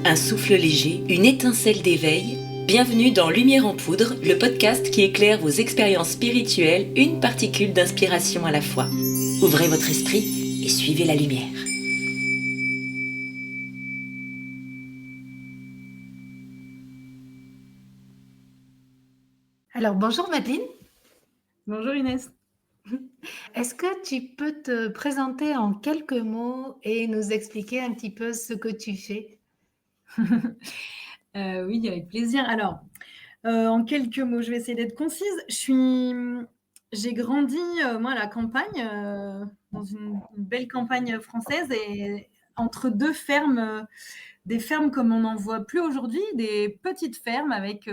Un souffle léger, une étincelle d'éveil. Bienvenue dans Lumière en poudre, le podcast qui éclaire vos expériences spirituelles, une particule d'inspiration à la fois. Ouvrez votre esprit et suivez la lumière. Alors, bonjour Madeleine. Bonjour Inès. Est-ce que tu peux te présenter en quelques mots et nous expliquer un petit peu ce que tu fais? Oui, avec plaisir. Alors, en quelques mots, je vais essayer d'être concise. J'ai grandi, moi, à la campagne, dans une belle campagne française et entre 2 fermes, des fermes comme on n'en voit plus aujourd'hui, des petites fermes avec,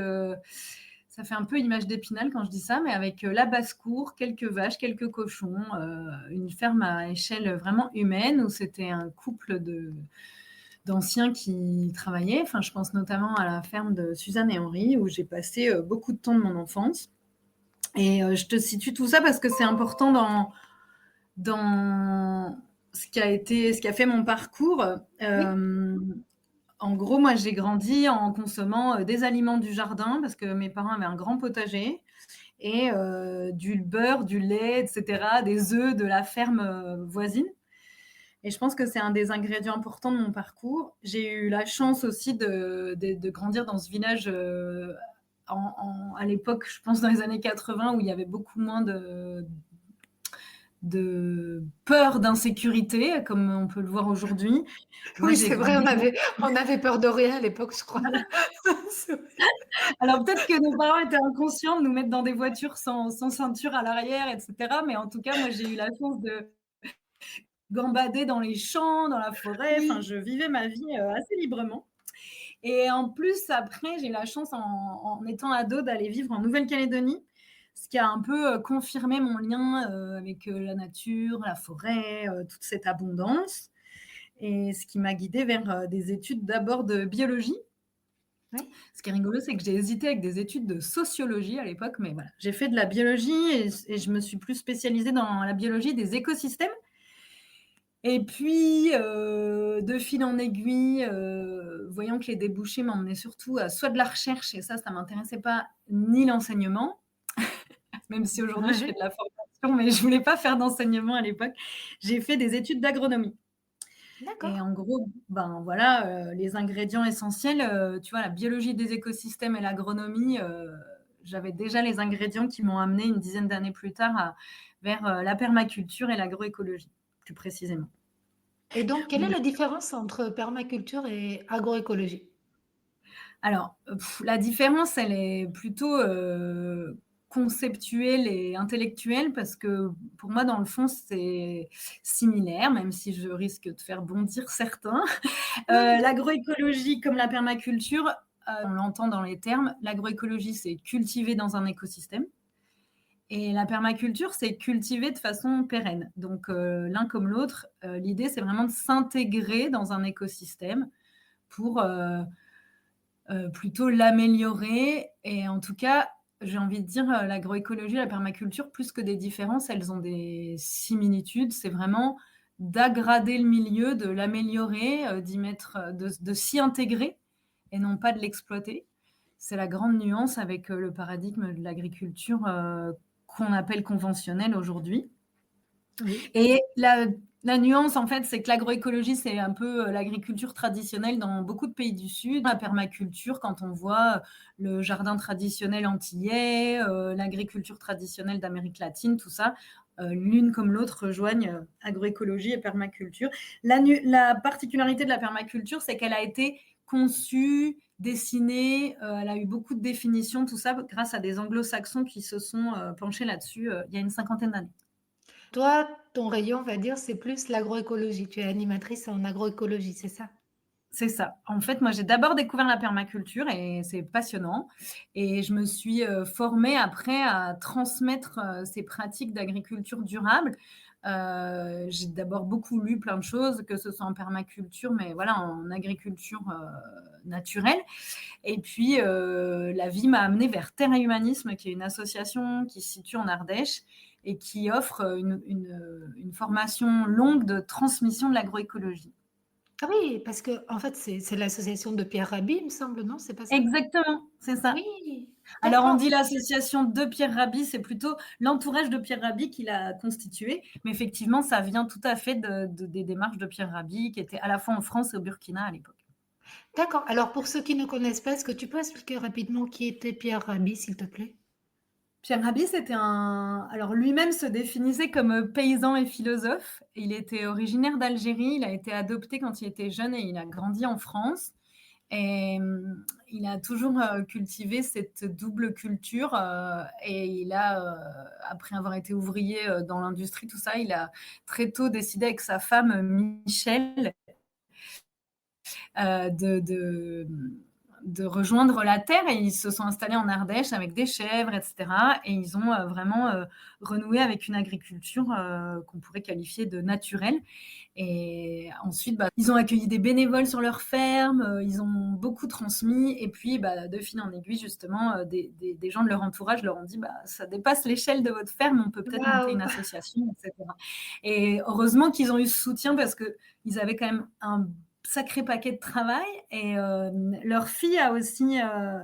ça fait un peu image d'Épinal quand je dis ça, mais avec, la basse-cour, quelques vaches, quelques cochons, une ferme à échelle vraiment humaine où c'était un couple d'anciens qui travaillaient. Enfin, je pense notamment à la ferme de Suzanne et Henri, où j'ai passé beaucoup de temps de mon enfance. Et je te situe tout ça parce que c'est important dans ce qui a fait mon parcours. Oui. En gros, moi, j'ai grandi en consommant des aliments du jardin parce que mes parents avaient un grand potager et du beurre, du lait, etc., des œufs de la ferme voisine. Et je pense que c'est un des ingrédients importants de mon parcours. J'ai eu la chance aussi de grandir dans ce village à l'époque, je pense dans les années 80, où il y avait beaucoup moins de peur d'insécurité, comme on peut le voir aujourd'hui. Moi, Oui, j'ai c'est vrai, grandi. on avait peur de rien à l'époque, je crois. Alors peut-être que nos parents étaient inconscients de nous mettre dans des voitures sans ceinture à l'arrière, etc. Mais en tout cas, moi, j'ai eu la chance de gambader dans les champs, dans la forêt. Enfin, Oui. je vivais ma vie assez librement. Et en plus, après, j'ai eu la chance, en étant ado, d'aller vivre en Nouvelle-Calédonie, ce qui a un peu confirmé mon lien avec la nature, la forêt, toute cette abondance. Et ce qui m'a guidée vers des études d'abord de biologie. Oui. Ce qui est rigolo, c'est que j'ai hésité avec des études de sociologie à l'époque, mais voilà, j'ai fait de la biologie et je me suis plus spécialisée dans la biologie des écosystèmes. Et puis, de fil en aiguille, voyant que les débouchés m'emmenaient surtout à soit de la recherche et ça m'intéressait pas, ni l'enseignement, même si aujourd'hui je fais Ouais. de la formation, mais je voulais pas faire d'enseignement à l'époque. J'ai fait des études d'agronomie et D'accord. en gros, ben, voilà, les ingrédients essentiels, tu vois, la biologie des écosystèmes et l'agronomie, j'avais déjà les ingrédients qui m'ont amenée une dizaine d'années plus tard vers la permaculture et l'agroécologie, plus précisément. Et donc, quelle est la différence entre permaculture et agroécologie? Alors, la différence, elle est plutôt, conceptuelle et intellectuelle parce que pour moi, dans le fond, c'est similaire, même si je risque de faire bondir certains. L'agroécologie comme la permaculture, on l'entend dans les termes, l'agroécologie, c'est cultiver dans un écosystème et la permaculture, c'est cultiver de façon pérenne. Donc, l'un comme l'autre, l'idée, c'est vraiment de s'intégrer dans un écosystème pour, plutôt l'améliorer et en tout cas, j'ai envie de dire, l'agroécologie et la permaculture, plus que des différences, elles ont des similitudes. C'est vraiment d'aggrader le milieu, de l'améliorer, d'y mettre, de s'y intégrer et non pas de l'exploiter. C'est la grande nuance avec, le paradigme de l'agriculture, qu'on appelle conventionnelle aujourd'hui. Oui. Et la nuance, en fait, c'est que l'agroécologie, c'est un peu l'agriculture traditionnelle dans beaucoup de pays du Sud. La permaculture, quand on voit le jardin traditionnel antillais, l'agriculture traditionnelle d'Amérique latine, tout ça, l'une comme l'autre rejoignent agroécologie et permaculture. La particularité de la permaculture, c'est qu'elle a été conçue, dessinée, elle a eu beaucoup de définitions, tout ça grâce à des anglo-saxons qui se sont penchés là-dessus il y a une cinquantaine d'années. Toi, ton rayon, on va dire, c'est plus l'agroécologie. Tu es animatrice en agroécologie, c'est ça? C'est ça. En fait, moi, j'ai d'abord découvert la permaculture et c'est passionnant. Et je me suis formée après à transmettre ces pratiques d'agriculture durable. J'ai d'abord beaucoup lu plein de choses, que ce soit en permaculture, mais voilà, en agriculture naturelle. Et puis, la vie m'a amenée vers Terre et Humanisme, qui est une association qui se situe en Ardèche et qui offre une formation longue de transmission de l'agroécologie. Ah oui, parce que en fait, c'est l'association de Pierre Rabhi, il me semble, non, c'est pas ça? Exactement, c'est ça. Oui, Alors on d'accord. dit l'association de Pierre Rabhi, c'est plutôt l'entourage de Pierre Rabhi qui l'a constituée, mais effectivement, ça vient tout à fait des démarches de Pierre Rabhi, qui était à la fois en France et au Burkina à l'époque. D'accord. Alors pour ceux qui ne connaissent pas, est-ce que tu peux expliquer rapidement qui était Pierre Rabhi, s'il te plaît? Pierre Rabhi, c'était alors lui-même se définissait comme paysan et philosophe. Il était originaire d'Algérie, il a été adopté quand il était jeune et il a grandi en France. Et il a toujours cultivé cette double culture et il a, après avoir été ouvrier dans l'industrie, tout ça, il a très tôt décidé avec sa femme Michel euh, de, de, de rejoindre la terre et ils se sont installés en Ardèche avec des chèvres, etc. Et ils ont vraiment renoué avec une agriculture qu'on pourrait qualifier de naturelle. Et ensuite, ils ont accueilli des bénévoles sur leur ferme, ils ont beaucoup transmis. Et puis, de fil en aiguille, justement, des gens de leur entourage leur ont dit ça dépasse l'échelle de votre ferme, on peut peut-être monter une Waouh! association, etc. Et heureusement qu'ils ont eu ce soutien parce qu'ils avaient quand même un sacré paquet de travail. Et leur fille a aussi,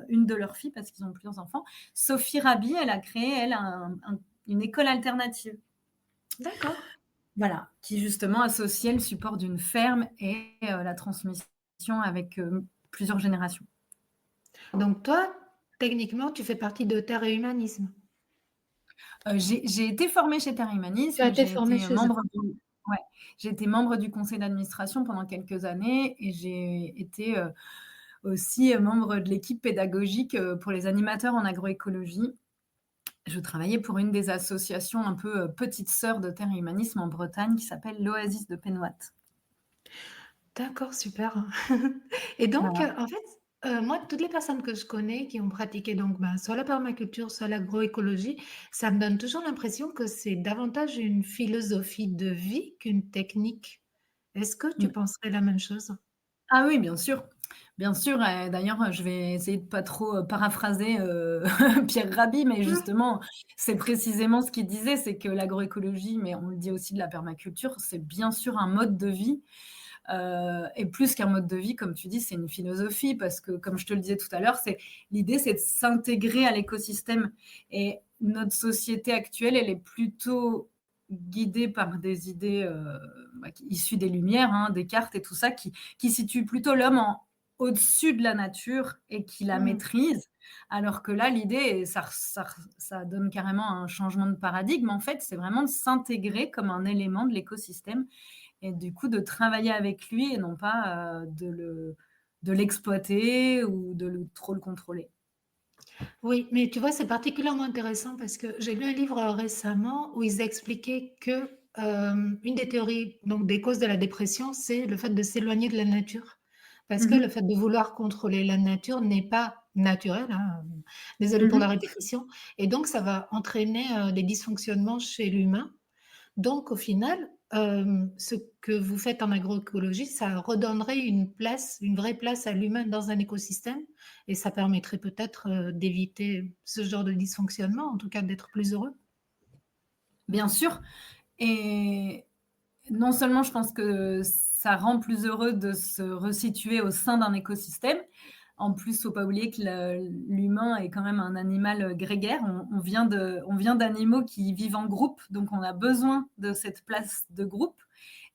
une de leurs filles, parce qu'ils ont plusieurs enfants, Sophie Rabi, elle a créé, elle, une école alternative. D'accord. Voilà, qui justement associait le support d'une ferme et la transmission avec plusieurs générations. Donc toi, techniquement, tu fais partie de Terre et Humanisme. J'ai été formée chez Terre Tu as Humanisme, été formée chez eux. ouais, j'ai été membre du conseil d'administration pendant quelques années et j'ai été aussi membre de l'équipe pédagogique pour les animateurs en agroécologie. Je travaillais pour une des associations un peu petite sœur de Terre et Humanisme en Bretagne qui s'appelle l'Oasis de Pénoate. D'accord, super. Et donc, Voilà. en fait, moi, toutes les personnes que je connais qui ont pratiqué donc, soit la permaculture, soit l'agroécologie, ça me donne toujours l'impression que c'est davantage une philosophie de vie qu'une technique. Est-ce que tu Mm. penserais la même chose? Ah oui, bien sûr. Bien sûr, d'ailleurs, je vais essayer de pas trop paraphraser Pierre Rabhi, mais Mmh. justement, c'est précisément ce qu'il disait, c'est que l'agroécologie, mais on le dit aussi de la permaculture, c'est bien sûr un mode de vie. Et plus qu'un mode de vie, comme tu dis, c'est une philosophie, parce que, comme je te le disais tout à l'heure, l'idée, c'est de s'intégrer à l'écosystème. Et notre société actuelle, elle est plutôt guidée par des idées issues des Lumières, hein, Descartes et tout ça, qui situent plutôt l'homme au-dessus de la nature et qui la Mmh. maîtrise. Alors que là, l'idée, ça donne carrément un changement de paradigme. En fait, c'est vraiment de s'intégrer comme un élément de l'écosystème et du coup de travailler avec lui et non pas de l'exploiter ou trop le contrôler. Oui, mais tu vois, c'est particulièrement intéressant parce que j'ai lu un livre récemment où ils expliquaient que une des théories, donc des causes de la dépression, c'est le fait de s'éloigner de la nature. Parce que le Mhm. fait de vouloir contrôler la nature n'est pas naturel, hein, désolée pour la Mhm. répétition, et donc ça va entraîner des dysfonctionnements chez l'humain. Donc au final, ce que vous faites en agroécologie, ça redonnerait une place, une vraie place à l'humain dans un écosystème et ça permettrait peut-être, d'éviter ce genre de dysfonctionnement, en tout cas d'être plus heureux? Bien sûr. Et non seulement je pense que ça rend plus heureux de se resituer au sein d'un écosystème, en plus, il ne faut pas oublier que l'humain est quand même un animal grégaire. On vient d'animaux qui vivent en groupe, donc on a besoin de cette place de groupe.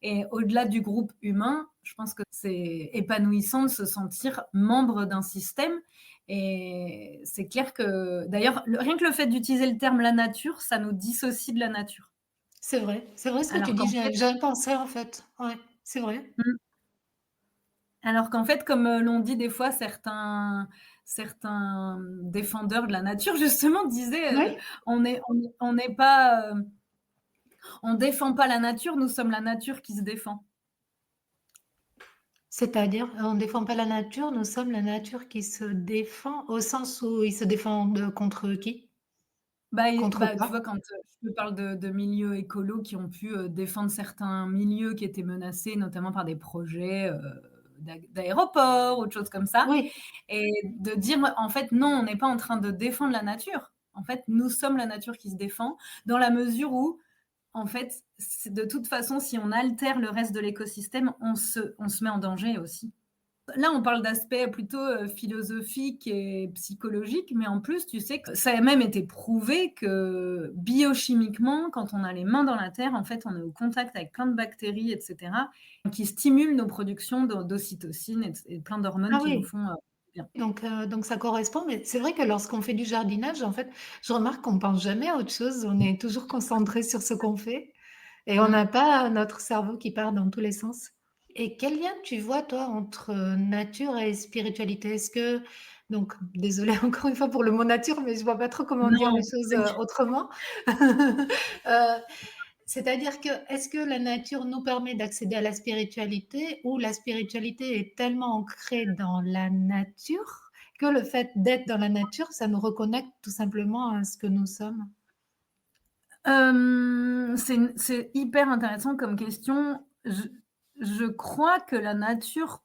Et au-delà du groupe humain, je pense que c'est épanouissant de se sentir membre d'un système. Et c'est clair que, d'ailleurs, rien que le fait d'utiliser le terme la nature, ça nous dissocie de la nature. C'est vrai ce que tu Alors dis, qu'en fait, j'avais pensé en fait. Ouais, c'est vrai. Alors qu'en fait, comme l'ont dit des fois certains défendeurs de la nature, justement, disaient Oui, on n'est pas, on défend pas la nature, nous sommes la nature qui se défend. c'est-à-dire, on ne défend pas la nature, nous sommes la nature qui se défend, au sens où ils se défendent contre qui? Contre Tu vois, quoi? quand je te parle de milieux écolos qui ont pu défendre certains milieux qui étaient menacés, notamment par des projets d'aéroports ou de choses comme ça, Oui, et de dire, en fait, non, on n'est pas en train de défendre la nature. En fait, nous sommes la nature qui se défend, dans la mesure où en fait, de toute façon, si on altère le reste de l'écosystème, on se met en danger aussi. Là, on parle d'aspects plutôt philosophiques et psychologiques, mais en plus, tu sais que ça a même été prouvé que biochimiquement, quand on a les mains dans la terre, en fait, on est au contact avec plein de bactéries, etc., qui stimulent nos productions d'ocytocine et plein d'hormones Ah qui nous oui, font bien. donc ça correspond, mais c'est vrai que lorsqu'on fait du jardinage, en fait, je remarque qu'on pense jamais à autre chose. On est toujours concentré sur ce qu'on fait et on n'a Mm. pas notre cerveau qui part dans tous les sens. Et quel lien tu vois, toi, entre nature et spiritualité? Est-ce que, donc, désolée encore une fois pour le mot nature, mais je vois pas trop comment dire les Non, choses autrement. C'est-à-dire que, est-ce que la nature nous permet d'accéder à la spiritualité ou la spiritualité est tellement ancrée dans la nature que le fait d'être dans la nature, ça nous reconnecte tout simplement à ce que nous sommes? C'est hyper intéressant comme question. Je crois que la nature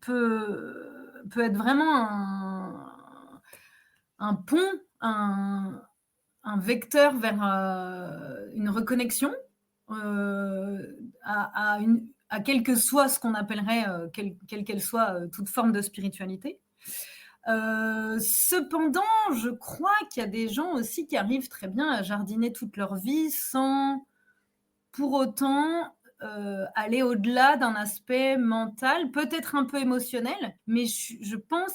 peut être vraiment un pont, un vecteur vers une reconnexion à quel que soit ce qu'on appellerait, quelle qu'elle soit, toute forme de spiritualité. Cependant, je crois qu'il y a des gens aussi qui arrivent très bien à jardiner toute leur vie sans pour autant aller au-delà d'un aspect mental, peut-être un peu émotionnel, mais je pense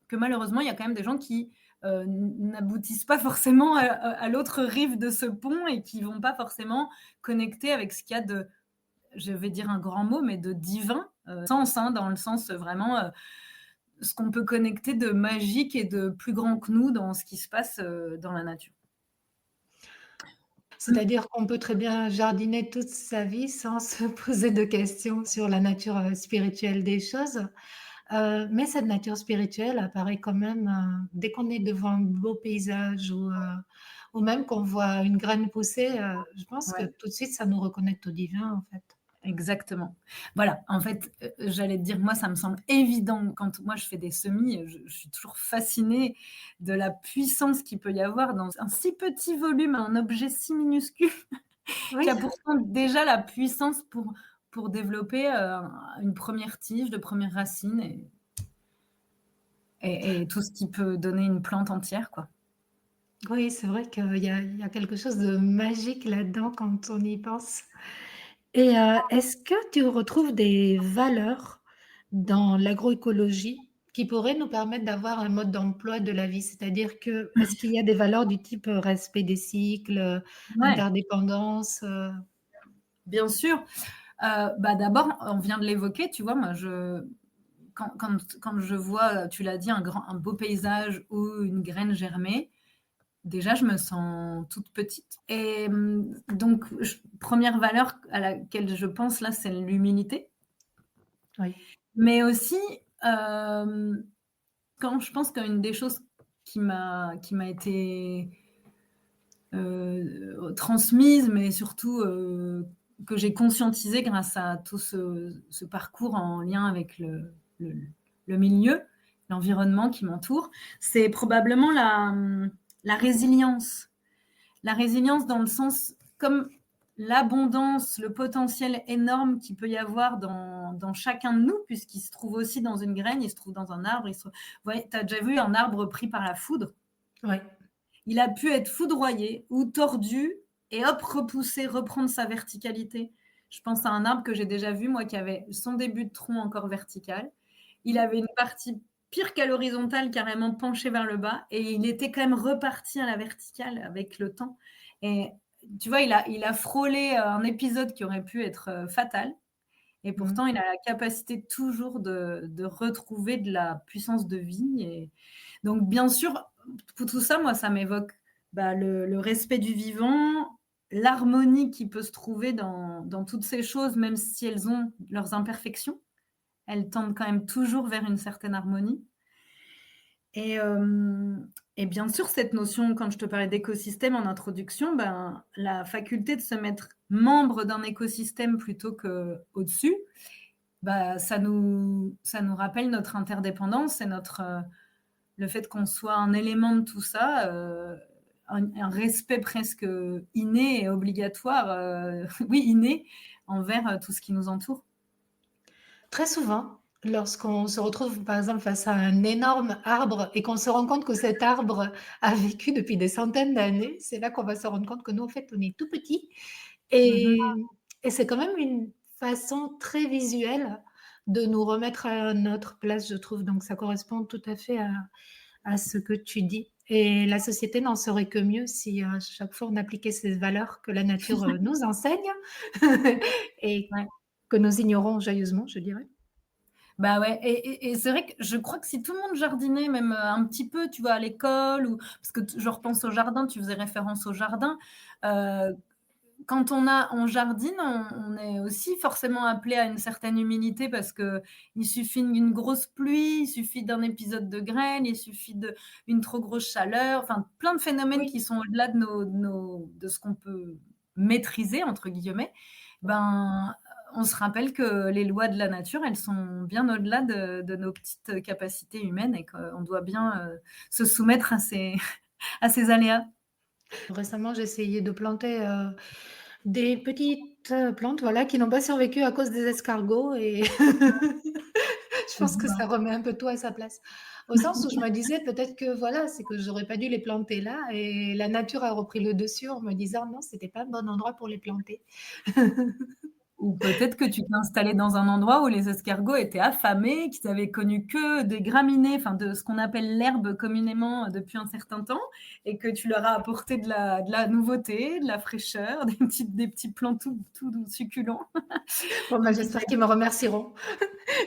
que malheureusement, il y a quand même des gens qui n'aboutissent pas forcément à l'autre rive de ce pont et qui vont pas forcément connecter avec ce qu'il y a de, je vais dire un grand mot, mais de divin, sens, hein, dans le sens vraiment ce qu'on peut connecter de magique et de plus grand que nous dans ce qui se passe dans la nature. C'est-à-dire qu'on peut très bien jardiner toute sa vie sans se poser de questions sur la nature, spirituelle des choses. Mais cette nature spirituelle apparaît quand même, dès qu'on est devant un beau paysage ou même qu'on voit une graine pousser, je pense que Ouais. tout de suite ça nous reconnecte au divin, en fait. Exactement. Voilà, en fait, j'allais te dire, moi, ça me semble évident quand moi je fais des semis, je suis toujours fascinée de la puissance qu'il peut y avoir dans un si petit volume, un objet si minuscule qui Oui, a pourtant déjà la puissance pour développer, une première tige, de premières racines et tout ce qui peut donner une plante entière, quoi. oui, c'est vrai qu'il y a quelque chose de magique là-dedans quand on y pense. Et est-ce que tu retrouves des valeurs dans l'agroécologie qui pourraient nous permettre d'avoir un mode d'emploi de la vie? C'est-à-dire que, est-ce qu'il y a des valeurs du type, respect des cycles, Ouais, interdépendance, bien sûr. Bah, d'abord, on vient de l'évoquer, tu vois? Moi, quand je vois, tu l'as dit, un beau paysage ou une graine germer, déjà, je me sens toute petite et donc première valeur à laquelle je pense là, c'est l'humilité. oui. Mais aussi, quand je pense qu'une des choses qui m'a été, transmise, mais surtout, que j'ai conscientisé grâce à tout ce parcours en lien avec le le milieu, l'environnement qui m'entoure, c'est probablement la résilience. La résilience dans le sens, comme l'abondance, le potentiel énorme qu'il peut y avoir dans chacun de nous, puisqu'il se trouve aussi dans une graine, il se trouve dans un arbre. Ouais, tu as déjà vu un arbre pris par la foudre? Ouais. Il a pu être foudroyé ou tordu et hop, repoussé, reprendre sa verticalité. Je pense à un arbre que j'ai déjà vu, moi, qui avait son début de tronc encore vertical. Il avait une partie pire qu'à l'horizontale, carrément penchée vers le bas, et il était quand même reparti à la verticale avec le temps. Et tu vois, il a frôlé un épisode qui aurait pu être fatal, et Mmh. pourtant, il a la capacité toujours de retrouver de la puissance de vie. Et donc, bien sûr, pour tout ça, moi, ça m'évoque le respect du vivant, l'harmonie qui peut se trouver dans toutes ces choses, même si elles ont leurs imperfections. Elles tendent quand même toujours vers une certaine harmonie. Et, et bien sûr, cette notion, quand je te parlais d'écosystème en introduction, la faculté de se mettre membre d'un écosystème plutôt qu'au-dessus, ça nous rappelle notre interdépendance et le fait qu'on soit un élément de tout ça, un respect presque inné et obligatoire, oui, inné, envers tout ce qui nous entoure. Très souvent, lorsqu'on se retrouve, par exemple, face à un énorme arbre et qu'on se rend compte que cet arbre a vécu depuis des centaines d'années, c'est là qu'on va se rendre compte que nous, en fait, on est tout petit Mhm. et et c'est quand même une façon très visuelle de nous remettre à notre place, je trouve. Donc ça correspond tout à fait à ce que tu dis et la société n'en serait que mieux si à chaque fois on appliquait ces valeurs que la nature, nous enseigne et Ouais. que nous ignorons joyeusement, je dirais. Bah ouais, et c'est vrai que je crois que si tout le monde jardinait, même un petit peu, tu vois, à l'école, ou parce que je repense au jardin, tu faisais référence au jardin. euh, Quand on jardine, on est aussi forcément appelé à une certaine humilité parce que il suffit d'une grosse pluie, il suffit d'un épisode de grêle, il suffit d'une trop grosse chaleur, enfin plein de phénomènes Oui. qui sont au-delà de ce qu'on peut maîtriser entre guillemets. Ben, on se rappelle que les lois de la nature, elles sont bien au-delà de nos petites capacités humaines et qu'on doit bien se soumettre à ces, à ces aléas. Récemment, j'ai essayé de planter, des petites, plantes, voilà, qui n'ont pas survécu à cause des escargots et je pense que ça remet un peu tout à sa place. Au sens où je me disais peut-être que, voilà, c'est que j'aurais pas dû les planter là et la nature a repris le dessus en me disant: «Non, c'était pas le bon endroit pour les planter». Ou peut-être que tu t'es installé dans un endroit où les escargots étaient affamés, qu'ils avaient connu que des graminées, enfin de ce qu'on appelle l'herbe communément depuis un certain temps, et que tu leur as apporté de la nouveauté, de la fraîcheur, des petits plants tout succulents. Bon, bah, Et puis, j'espère qu'ils me remercieront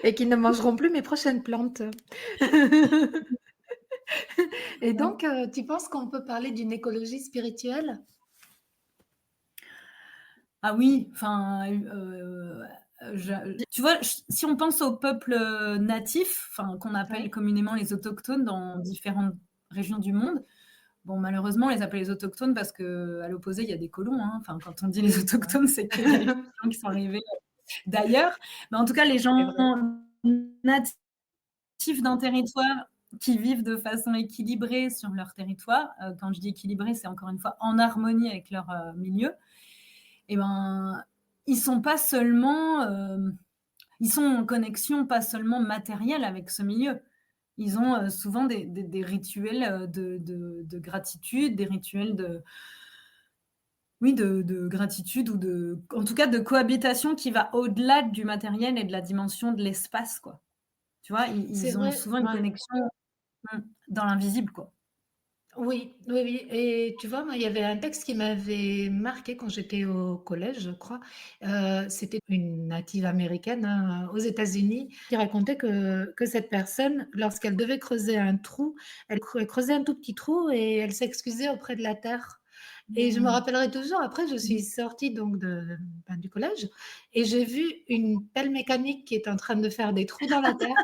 et qu'ils ne mangeront plus mes prochaines plantes. Et donc, tu penses qu'on peut parler d'une écologie spirituelle? ah oui, enfin, tu vois, si on pense aux peuples natifs, enfin, qu'on appelle Ouais. communément les autochtones dans différentes régions du monde. Bon, malheureusement, on les appelle les autochtones parce qu'à l'opposé, il y a des colons, hein. Enfin, quand on dit les Oui, c'est vrai. autochtones, c'est qu'il y a eu des gens qui sont arrivés d'ailleurs. Mais en tout cas, les C'est gens vrai. natifs d'un territoire qui vivent de façon équilibrée sur leur territoire, quand je dis équilibré, c'est encore une fois en harmonie avec leur milieu, et ben, ils sont pas seulement, ils sont en connexion pas seulement matérielle avec ce milieu. Ils ont souvent des rituels de gratitude, des rituels oui, de gratitude ou en tout cas, de cohabitation qui va au-delà du matériel et de la dimension de l'espace, quoi. Tu vois, C'est ils ont vrai, souvent une ouais. connexion dans l'invisible, quoi. Oui, oui, oui et tu vois, moi, il y avait un texte qui m'avait marquée quand j'étais au collège, je crois. C'était une native américaine, hein, aux États-Unis, qui racontait que cette personne, lorsqu'elle devait creuser un trou, elle creusait un tout petit trou et elle s'excusait auprès de la terre et je me Mmh. rappellerai toujours, après je suis sortie donc du collège et j'ai vu une pelle mécanique qui est en train de faire des trous dans la terre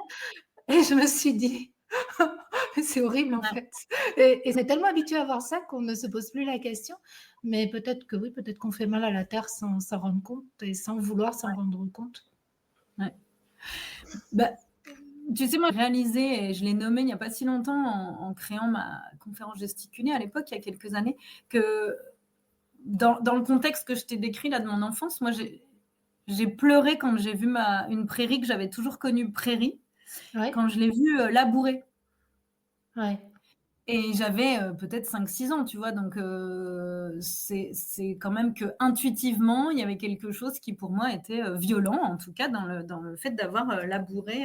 et je me suis dit: «C'est horrible en Ouais, fait» et on est tellement habitué à voir ça qu'on ne se pose plus la question, mais peut-être que oui, peut-être qu'on fait mal à la terre sans s'en rendre compte et sans vouloir s'en ouais, rendre compte. ouais. Bah, tu sais, moi, j'ai réalisé, et je l'ai nommé il n'y a pas si longtemps en créant ma conférence gesticulée à l'époque, il y a quelques années, que dans le contexte que je t'ai décrit là de mon enfance, moi, j'ai pleuré quand j'ai vu une prairie que j'avais toujours connue prairie, Ouais, quand je l'ai vue labourer. ouais. Et j'avais peut-être 5-6 ans, tu vois, donc c'est quand même que intuitivement, il y avait quelque chose qui pour moi était violent, en tout cas dans le fait d'avoir labouré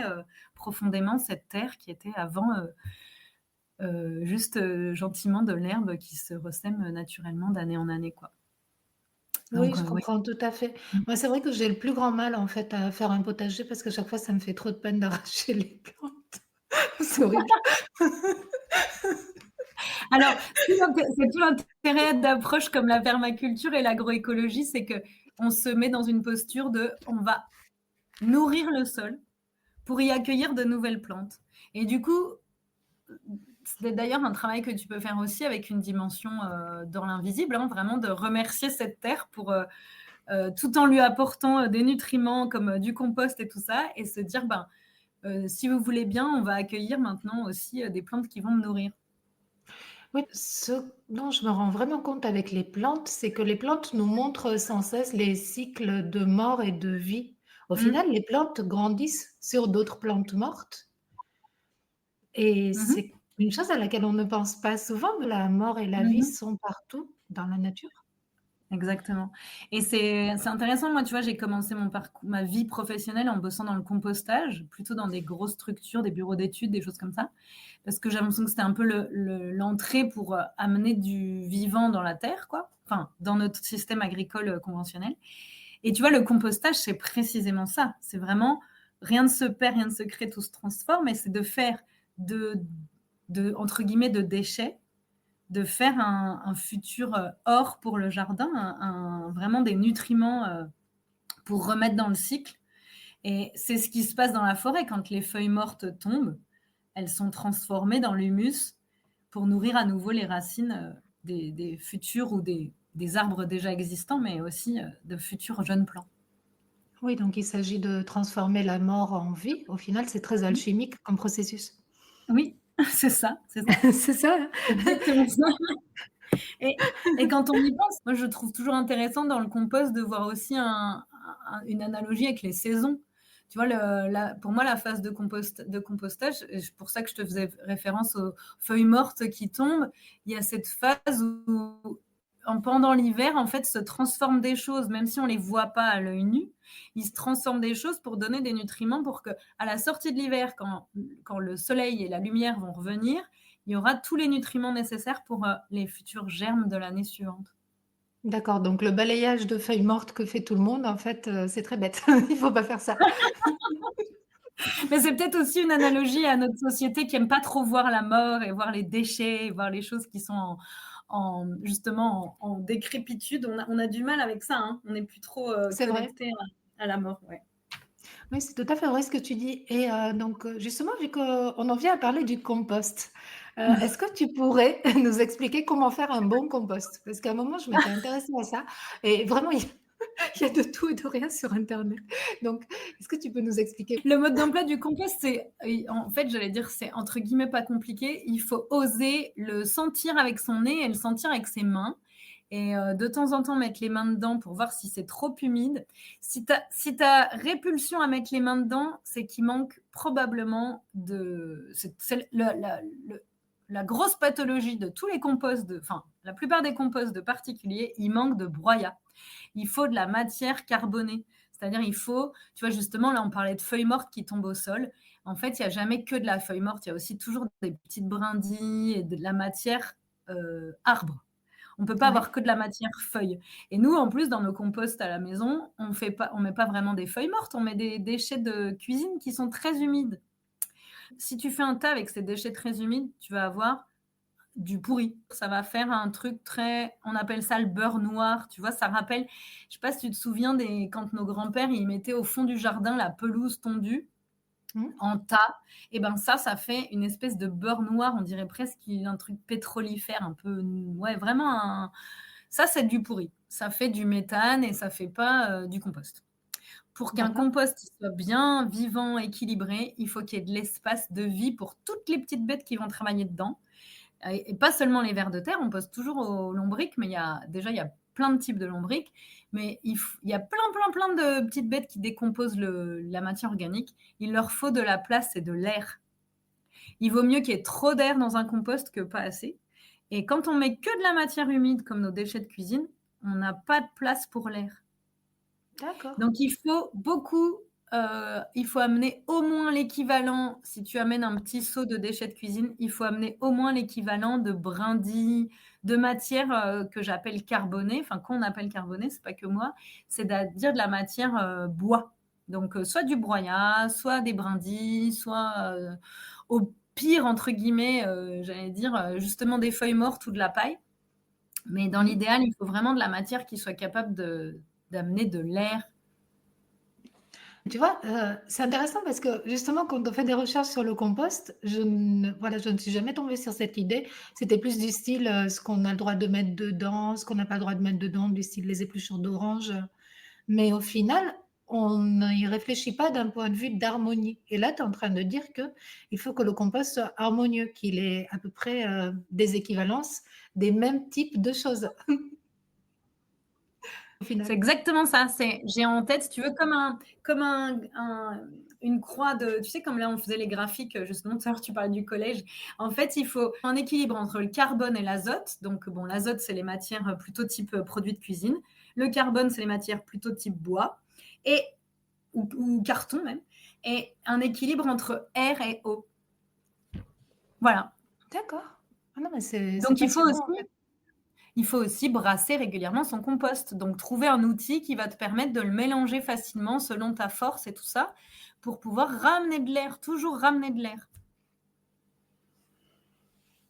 profondément cette terre qui était avant juste gentiment de l'herbe qui se ressème naturellement d'année en année, quoi. Oui, Donc je oui. comprends tout à fait. Moi, c'est vrai que j'ai le plus grand mal en fait à faire un potager parce que chaque fois ça me fait trop de peine d'arracher les plantes. C'est horrible. Alors, c'est tout l'intérêt d'approches comme la permaculture et l'agroécologie, c'est que on se met dans une posture de on va nourrir le sol pour y accueillir de nouvelles plantes. Et du coup, c'est d'ailleurs un travail que tu peux faire aussi avec une dimension dans l'invisible, hein, vraiment de remercier cette terre pour tout en lui apportant des nutriments comme du compost et tout ça, et se dire ben si vous voulez bien, on va accueillir maintenant aussi des plantes qui vont me nourrir. Oui, ce dont je me rends vraiment compte avec les plantes, c'est que les plantes nous montrent sans cesse les cycles de mort et de vie. Au Mmh. final, les plantes grandissent sur d'autres plantes mortes et Mmh mh. c'est une chose à laquelle on ne pense pas souvent, mais la mort et la vie Mmh. sont partout dans la nature. Exactement et c'est intéressant. Moi, tu vois, j'ai commencé ma vie professionnelle en bossant dans le compostage, plutôt dans des grosses structures, des bureaux d'études, des choses comme ça, parce que j'ai l'impression que c'était un peu l'entrée pour, amener du vivant dans la terre, quoi, enfin, dans notre système agricole, conventionnel et tu vois, le compostage, c'est précisément ça. C'est vraiment rien ne se perd, rien ne se crée, tout se transforme et c'est de faire de entre guillemets «de déchets» de faire un futur or pour le jardin, vraiment des nutriments pour remettre dans le cycle. Et c'est ce qui se passe dans la forêt quand les feuilles mortes tombent. Elles sont transformées dans l'humus pour nourrir à nouveau les racines des futurs ou des arbres déjà existants, mais aussi de futurs jeunes plants. Oui, donc il s'agit de transformer la mort en vie. Au final, c'est très Mmh. alchimique comme processus. Oui, c'est ça, C'est ça, hein? c'est exactement ça. Et, et quand on y pense, moi je trouve toujours intéressant dans le compost de voir aussi une analogie avec les saisons. Tu vois, pour moi, la phase de compostage, et c'est pour ça que je te faisais référence aux feuilles mortes qui tombent, il y a cette phase où, pendant l'hiver, en fait, se transforment des choses, même si on ne les voit pas à l'œil nu, il se transforment des choses pour donner des nutriments pour que, à la sortie de l'hiver, quand le soleil et la lumière vont revenir, il y aura tous les nutriments nécessaires pour les futurs germes de l'année suivante. D'accord, donc le balayage de feuilles mortes que fait tout le monde, en fait, c'est très bête. Il faut pas faire ça. Mais c'est peut-être aussi une analogie à notre société qui aime pas trop voir la mort et voir les déchets et voir les choses qui sont justement en décrépitude. On a du mal avec ça, hein. On n'est plus trop C'est vrai. connecté à la mort. Ouais. Oui, c'est tout à fait vrai ce que tu dis et donc justement, vu qu'on en vient à parler du compost, est-ce que tu pourrais nous expliquer comment faire un bon compost? Parce qu'à un moment, je m'étais intéressée à ça et vraiment, il y a de tout et de rien sur internet. Donc, est-ce que tu peux nous expliquer? Le mode d'emploi du compost, en fait, j'allais dire, c'est entre guillemets pas compliqué. Il faut oser le sentir avec son nez et le sentir avec ses mains. Et de temps en temps, mettre les mains dedans pour voir si c'est trop humide. Si tu as répulsion à mettre les mains dedans, c'est qu'il manque probablement de. C'est la grosse pathologie de tous les composts, enfin, la plupart des composts de particulier, il manque de broyat. Il faut de la matière carbonée. C'est-à-dire, il faut, tu vois, justement, là, on parlait de feuilles mortes qui tombent au sol. En fait, il n'y a jamais que de la feuille morte. Il y a aussi toujours des petites brindilles et de la matière arbre. On ne peut pas Ouais, avoir que de la matière feuille. Et nous, en plus, dans nos composts à la maison, on met pas vraiment des feuilles mortes, on met des déchets de cuisine qui sont très humides. Si tu fais un tas avec ces déchets très humides, tu vas avoir du pourri. Ça va faire un truc très, on appelle ça le beurre noir. Tu vois, ça rappelle, je sais pas si tu te souviens quand nos grands-pères, ils mettaient au fond du jardin la pelouse tondue mmh, en tas. Et ben ça fait une espèce de beurre noir. On dirait presque un truc pétrolifère, un peu, ouais, vraiment ça c'est du pourri. Ça fait du méthane et ça fait pas du compost. Pour qu'un d'accord. compost soit bien vivant, équilibré, il faut qu'il y ait de l'espace de vie pour toutes les petites bêtes qui vont travailler dedans. Et pas seulement les vers de terre, on pose toujours aux lombriques, mais il y a plein de types de lombriques, mais il y a plein de petites bêtes qui décomposent la matière organique. Il leur faut de la place et de l'air. Il vaut mieux qu'il y ait trop d'air dans un compost que pas assez. Et quand on met que de la matière humide, comme nos déchets de cuisine, on n'a pas de place pour l'air. D'accord. Donc il faut amener au moins l'équivalent, si tu amènes un petit seau de déchets de cuisine, il faut amener au moins l'équivalent de brindilles, de matière que j'appelle carbonée, enfin qu'on appelle carbonée, c'est pas que moi, c'est-à-dire de la matière bois. Donc soit du broyat, soit des brindilles, soit au pire, entre guillemets, j'allais dire justement des feuilles mortes ou de la paille. Mais dans Mmh. l'idéal, il faut vraiment de la matière qui soit capable d'amener de l'air. Tu vois, c'est intéressant parce que justement quand on fait des recherches sur le compost, je ne suis jamais tombée sur cette idée. C'était plus du style, ce qu'on a le droit de mettre dedans, ce qu'on n'a pas le droit de mettre dedans, du style les épluchures d'orange, mais au final, on n'y réfléchit pas d'un point de vue d'harmonie. Et là, tu es en train de dire qu'il faut que le compost soit harmonieux, qu'il ait à peu près des équivalences des mêmes types de choses au final. C'est exactement ça. J'ai en tête, si tu veux, une croix de, tu sais, comme là on faisait les graphiques, justement, tout à l'heure tu parlais du collège. En fait, il faut un équilibre entre le carbone et l'azote. Donc, bon, l'azote, c'est les matières plutôt type produits de cuisine. Le carbone, c'est les matières plutôt type bois ou carton même. Et un équilibre entre air et eau. Voilà. D'accord. Ah non, mais c'est Donc, passionnant, en fait. il faut aussi brasser régulièrement son compost. Donc, trouver un outil qui va te permettre de le mélanger facilement selon ta force et tout ça, pour pouvoir ramener de l'air, toujours ramener de l'air.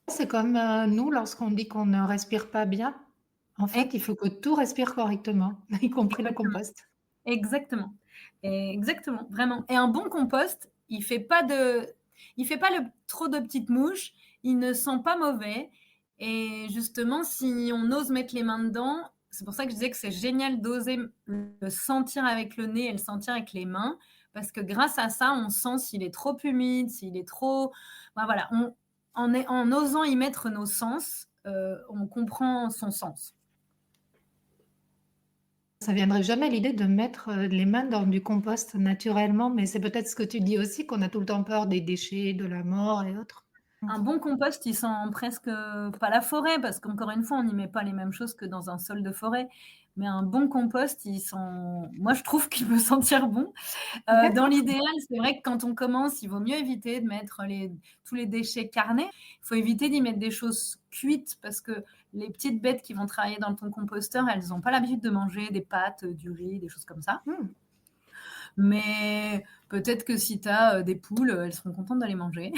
C'est comme nous, lorsqu'on dit qu'on ne respire pas bien. En fait, il faut que tout respire correctement, y compris le Exactement. compost. Exactement. Exactement, vraiment. Et un bon compost, il fait pas trop de petites mouches, il ne sent pas mauvais. Et justement, si on ose mettre les mains dedans, c'est pour ça que je disais que c'est génial d'oser le sentir avec le nez et le sentir avec les mains, parce que grâce à ça, on sent s'il est trop humide, s'il est trop... Ben voilà, en osant y mettre nos sens, on comprend son sens. Ça viendrait jamais l'idée de mettre les mains dans du compost naturellement, mais c'est peut-être ce que tu dis aussi, qu'on a tout le temps peur des déchets, de la mort et autres. Un bon compost, il sent presque pas la forêt, parce qu'encore une fois, on n'y met pas les mêmes choses que dans un sol de forêt. Mais un bon compost, moi, je trouve qu'il peut sentir bon. Dans l'idéal, c'est vrai que quand on commence, il vaut mieux éviter de mettre tous les déchets carnés. Il faut éviter d'y mettre des choses cuites, parce que les petites bêtes qui vont travailler dans ton composteur, elles n'ont pas l'habitude de manger des pâtes, du riz, des choses comme ça. Mais peut-être que si tu as des poules, elles seront contentes d'aller manger.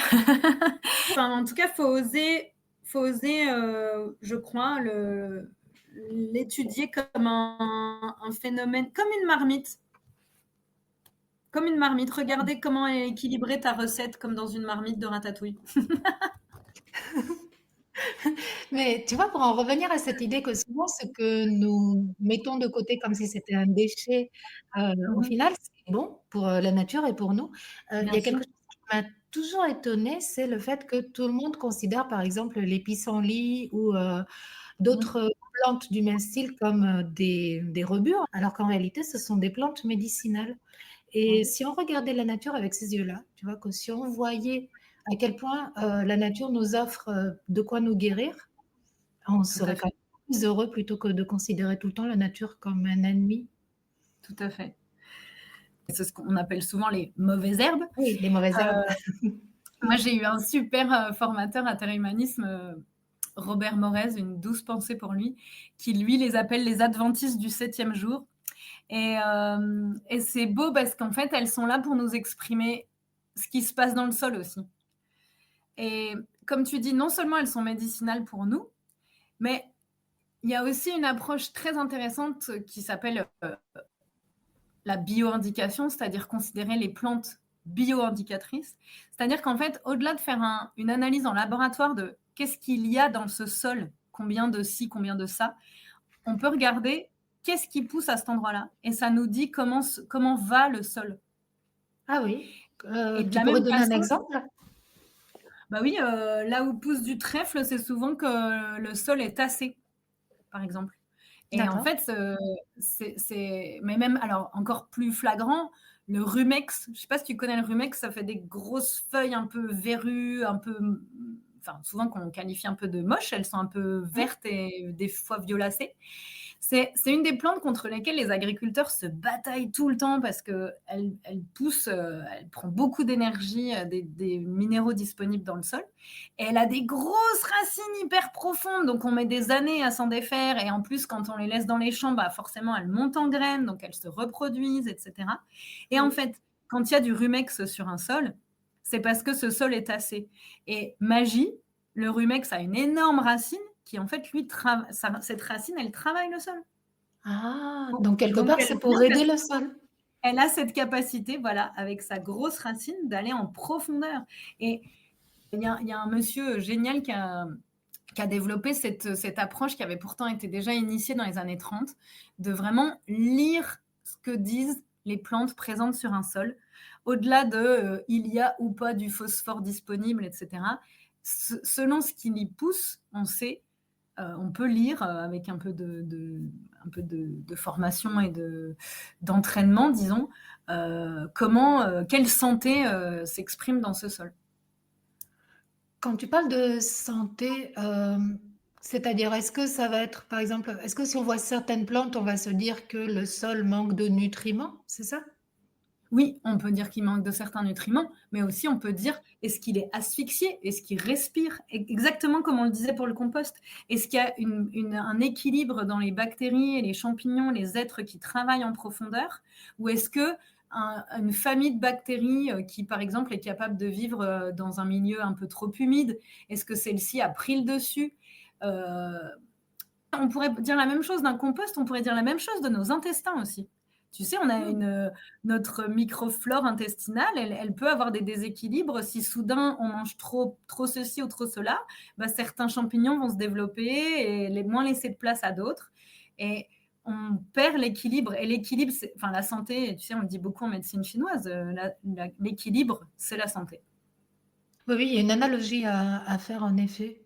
Enfin, en tout cas, faut oser, je crois, l'étudier comme un phénomène, comme une marmite. Comme une marmite. Regardez comment est équilibrée ta recette, comme dans une marmite de ratatouille. Mais tu vois, pour en revenir à cette idée que souvent, ce que nous mettons de côté comme si c'était un déchet, au final, c'est bon pour la nature et pour nous. Il y a quelque chose qui m'a toujours étonnée, c'est le fait que tout le monde considère, par exemple, les pissenlits ou d'autres plantes du même style comme des rebures, alors qu'en réalité, ce sont des plantes médicinales. Et si on regardait la nature avec ces yeux-là, tu vois, que si on voyait à quel point la nature nous offre de quoi nous guérir, on serait quand même plus heureux plutôt que de considérer tout le temps la nature comme un ennemi. Tout à fait. C'est ce qu'on appelle souvent les mauvaises herbes. Oui, les mauvaises herbes. Moi, j'ai eu un super formateur à Terre-Humanisme, Robert Morez, une douce pensée pour lui, qui lui les appelle les adventistes du 7e jour. Et c'est beau parce qu'en fait, elles sont là pour nous exprimer ce qui se passe dans le sol aussi. Et comme tu dis, non seulement elles sont médicinales pour nous, mais il y a aussi une approche très intéressante qui s'appelle la bioindication, c'est-à-dire considérer les plantes bioindicatrices. C'est-à-dire qu'en fait, au-delà de faire une analyse en laboratoire de qu'est-ce qu'il y a dans ce sol, combien de ci, combien de ça, on peut regarder qu'est-ce qui pousse à cet endroit-là. Et ça nous dit comment va le sol. Ah oui. Et tu pourrais donner un exemple? Bah oui, là où pousse du trèfle, c'est souvent que le sol est tassé, par exemple. Et en fait, mais même, alors encore plus flagrant, le rumex. Je ne sais pas si tu connais le rumex, ça fait des grosses feuilles un peu verrues, enfin, souvent qu'on qualifie un peu de moches, elles sont un peu vertes et des fois violacées. C'est une des plantes contre lesquelles les agriculteurs se bataillent tout le temps parce qu'elle pousse, elle prend beaucoup d'énergie, des minéraux disponibles dans le sol. Et elle a des grosses racines hyper profondes, donc on met des années à s'en défaire. Et en plus, quand on les laisse dans les champs, bah forcément, elles montent en graines, donc elles se reproduisent, etc. Et en fait, quand il y a du rumex sur un sol, c'est parce que ce sol est tassé. Et magie, le rumex a une énorme racine qui, en fait, cette racine, elle travaille le sol. Ah, donc quelque part, c'est pour aider le sol. Elle a cette capacité, voilà, avec sa grosse racine, d'aller en profondeur. Et il y a un monsieur génial qui a développé cette approche qui avait pourtant été déjà initiée dans les années 30, de vraiment lire ce que disent les plantes présentes sur un sol, au-delà de il y a ou pas du phosphore disponible, etc. Selon ce qui y pousse, on sait, on peut lire avec un peu de formation et d'entraînement, disons, quelle santé s'exprime dans ce sol. Quand tu parles de santé, c'est-à-dire, est-ce que ça va être, par exemple, est-ce que si on voit certaines plantes, on va se dire que le sol manque de nutriments, c'est ça? Oui, on peut dire qu'il manque de certains nutriments, mais aussi on peut dire est-ce qu'il est asphyxié, est-ce qu'il respire, exactement comme on le disait pour le compost. Est-ce qu'il y a un équilibre dans les bactéries et les champignons, les êtres qui travaillent en profondeur, ou est-ce que une famille de bactéries qui, par exemple, est capable de vivre dans un milieu un peu trop humide, est-ce que celle-ci a pris le dessus? On pourrait dire la même chose d'un compost, on pourrait dire la même chose de nos intestins aussi. Tu sais, on a notre microflore intestinale, elle peut avoir des déséquilibres. Si soudain on mange trop ceci ou trop cela, certains champignons vont se développer et moins laisser de place à d'autres. Et on perd l'équilibre. Et l'équilibre, la santé, tu sais, on le dit beaucoup en médecine chinoise, l'équilibre, c'est la santé. Oui, il y a une analogie à faire en effet.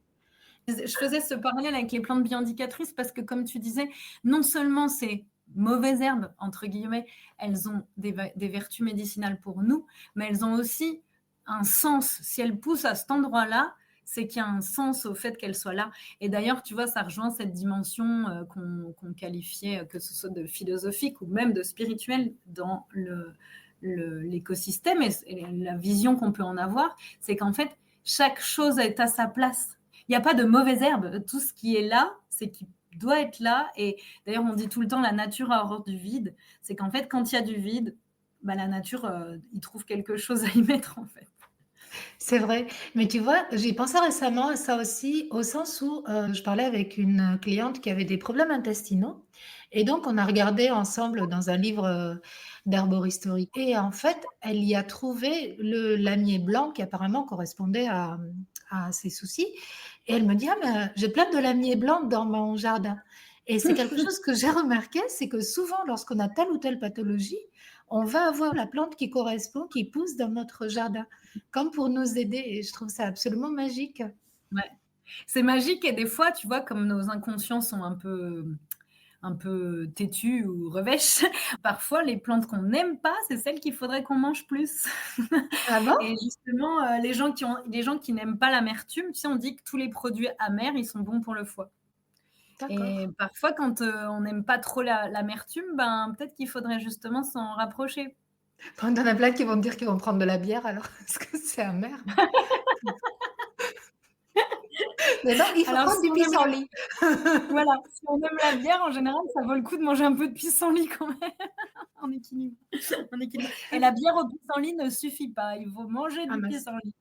Je faisais ce parallèle avec les plantes bioindicatrices parce que, comme tu disais, non seulement ces mauvaises herbes, entre guillemets, elles ont des vertus médicinales pour nous, mais elles ont aussi un sens. Si elles poussent à cet endroit-là, c'est qu'il y a un sens au fait qu'elles soient là. Et d'ailleurs, tu vois, ça rejoint cette dimension qu'on qualifiait, que ce soit de philosophique ou même de spirituel dans l'écosystème et la vision qu'on peut en avoir, c'est qu'en fait, chaque chose est à sa place. Il n'y a pas de mauvaise herbe. Tout ce qui est là, c'est qu'il doit être là. Et d'ailleurs, on dit tout le temps la nature a horreur du vide. C'est qu'en fait, quand il y a du vide, la nature, il trouve quelque chose à y mettre, en fait. C'est vrai, mais tu vois, j'ai pensé récemment à ça aussi, au sens où je parlais avec une cliente qui avait des problèmes intestinaux, et donc on a regardé ensemble dans un livre d'herboristerie, et en fait, elle y a trouvé le lamier blanc qui apparemment correspondait à ses soucis, et elle me dit, ah mais j'ai plein de lamiers blancs dans mon jardin. Et c'est quelque chose que j'ai remarqué, c'est que souvent, lorsqu'on a telle ou telle pathologie, on va avoir la plante qui correspond, qui pousse dans notre jardin, comme pour nous aider. Et je trouve ça absolument magique. Ouais. C'est magique et des fois, tu vois, comme nos inconscients sont un peu têtus ou revêches, parfois les plantes qu'on n'aime pas, c'est celles qu'il faudrait qu'on mange plus. Ah bon? Et justement, les gens qui n'aiment pas l'amertume, tu sais, on dit que tous les produits amers, ils sont bons pour le foie. Et D'accord. parfois, quand on n'aime pas trop l'amertume, peut-être qu'il faudrait justement s'en rapprocher. Il y en a plein qui vont me dire qu'ils vont prendre de la bière alors, parce que c'est amer. Mais non, il faut Alors, prendre si du on aime pissenlit. voilà, si on aime la bière, en général, ça vaut le coup de manger un peu de pissenlit quand même, en équilibre. Et la bière au pissenlit ne suffit pas, il faut manger Ah du mince, pissenlit.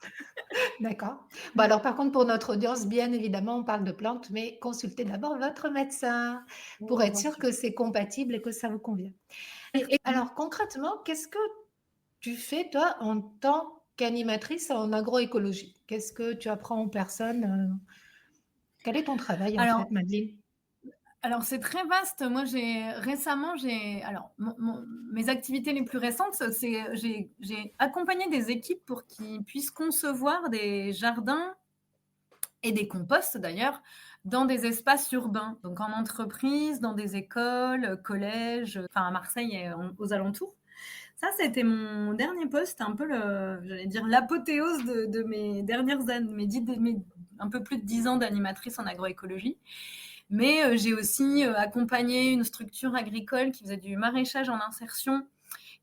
d'accord. Bon alors par contre pour notre audience, bien évidemment, on parle de plantes, mais consultez d'abord votre médecin pour Oui, être bien sûr sûr. que c'est compatible et que ça vous convient. Et alors concrètement, qu'est-ce que tu fais toi en tant qu'animatrice en agroécologie? Qu'est-ce que tu apprends aux personnes? Quel est ton travail en Alors fait, Madeleine? alors c'est très vaste. Moi, récemment, alors mes activités les plus récentes, c'est j'ai accompagné des équipes pour qu'ils puissent concevoir des jardins et des composts d'ailleurs, dans des espaces urbains, donc en entreprise, dans des écoles, collèges, enfin à Marseille et aux alentours. Ça, c'était mon dernier poste, un peu j'allais dire l'apothéose de mes dernières années, un peu plus de 10 ans d'animatrice en agroécologie. Mais j'ai aussi accompagné une structure agricole qui faisait du maraîchage en insertion,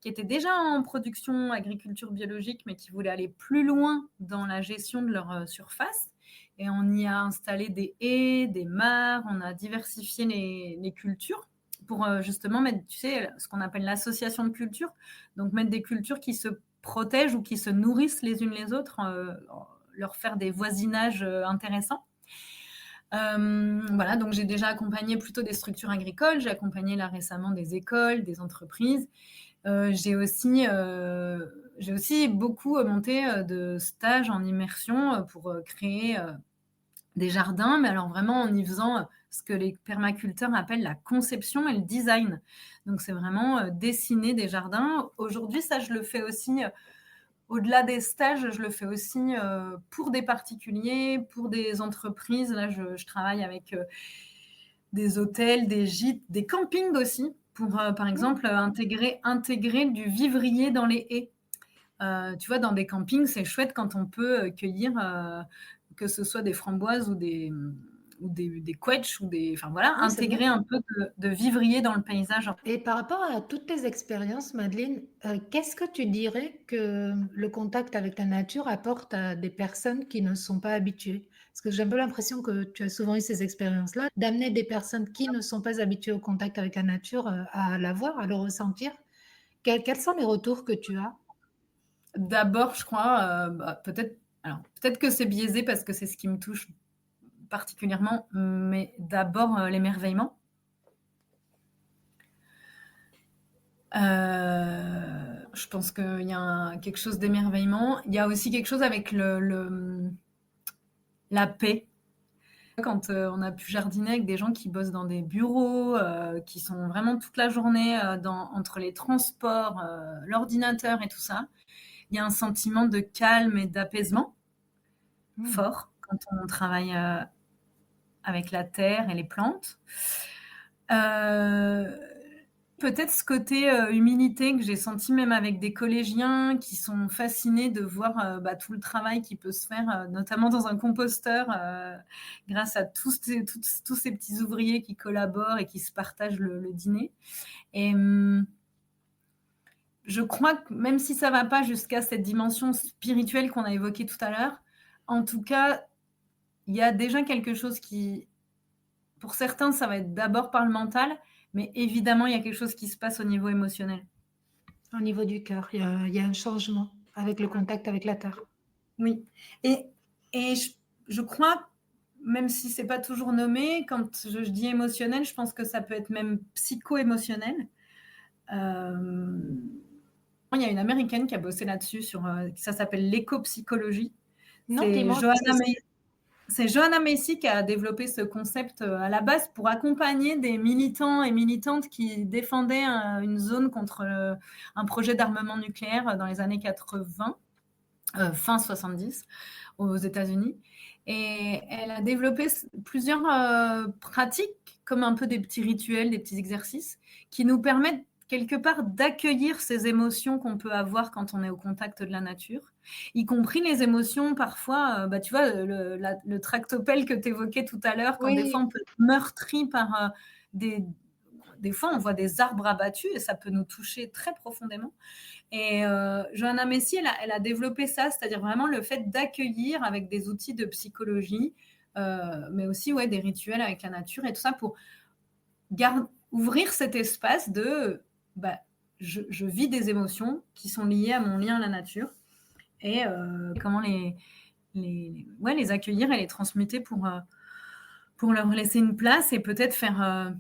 qui était déjà en production agriculture biologique, mais qui voulait aller plus loin dans la gestion de leur surface. Et on y a installé des haies, des mares, on a diversifié les cultures pour justement mettre, tu sais, ce qu'on appelle l'association de cultures, donc mettre des cultures qui se protègent ou qui se nourrissent les unes les autres, leur faire des voisinages intéressants. Voilà, donc j'ai déjà accompagné plutôt des structures agricoles, j'ai accompagné là récemment des écoles, des entreprises. J'ai aussi beaucoup monté de stages en immersion pour créer des jardins, mais alors vraiment en y faisant ce que les permaculteurs appellent la conception et le design. Donc c'est vraiment dessiner des jardins. Aujourd'hui, ça, je le fais aussi, au-delà des stages, je le fais aussi pour des particuliers, pour des entreprises. Là, je travaille avec des hôtels, des gîtes, des campings aussi, pour par exemple intégrer du vivrier dans les haies. Tu vois, dans des campings, c'est chouette quand on peut cueillir, que ce soit des framboises ou des quetchs enfin voilà, Oui, c'est vrai. intégrer un peu de vivrier dans le paysage. Et par rapport à toutes tes expériences, Madeleine, qu'est-ce que tu dirais que le contact avec la nature apporte à des personnes qui ne sont pas habituées? Parce que j'ai un peu l'impression que tu as souvent eu ces expériences-là, d'amener des personnes qui ne sont pas habituées au contact avec la nature à la voir, à le ressentir. Quels sont les retours que tu as? D'abord, je crois, peut-être que c'est biaisé parce que c'est ce qui me touche particulièrement, mais d'abord, l'émerveillement. Je pense qu'il y a quelque chose d'émerveillement. Il y a aussi quelque chose avec la paix. Quand on a pu jardiner avec des gens qui bossent dans des bureaux, qui sont vraiment toute la journée entre les transports, l'ordinateur et tout ça, il y a un sentiment de calme et d'apaisement fort quand on travaille avec la terre et les plantes. Peut-être ce côté humilité que j'ai senti même avec des collégiens qui sont fascinés de voir tout le travail qui peut se faire, notamment dans un composteur, grâce à tous ces petits ouvriers qui collaborent et qui se partagent le dîner. Et je crois que même si ça ne va pas jusqu'à cette dimension spirituelle qu'on a évoquée tout à l'heure, en tout cas, il y a déjà quelque chose qui, pour certains, ça va être d'abord par le mental, mais évidemment, il y a quelque chose qui se passe au niveau émotionnel. Au niveau du cœur, il y a un changement avec le contact avec la terre. Oui. Et je crois, même si ce n'est pas toujours nommé, quand je dis émotionnel, je pense que ça peut être même psycho-émotionnel. Il y a une Américaine qui a bossé là-dessus, ça s'appelle l'éco-psychologie. Non, dis-moi. C'est Joanna Macy qui a développé ce concept à la base pour accompagner des militants et militantes qui défendaient une zone contre un projet d'armement nucléaire dans les années 80, fin 70, aux États-Unis. Et elle a développé plusieurs pratiques, comme un peu des petits rituels, des petits exercices, qui nous permettent quelque part d'accueillir ces émotions qu'on peut avoir quand on est au contact de la nature, y compris les émotions parfois, tu vois, le tractopelle que tu évoquais tout à l'heure, quand des fois on peut être meurtri par des fois on voit des arbres abattus et ça peut nous toucher très profondément. Et Joanna Macy, elle a développé ça, c'est-à-dire vraiment le fait d'accueillir avec des outils de psychologie, mais aussi des rituels avec la nature et tout ça pour ouvrir cet espace de je vis des émotions qui sont liées à mon lien à la nature et comment les accueillir et les transmuter pour leur laisser une place et peut-être faire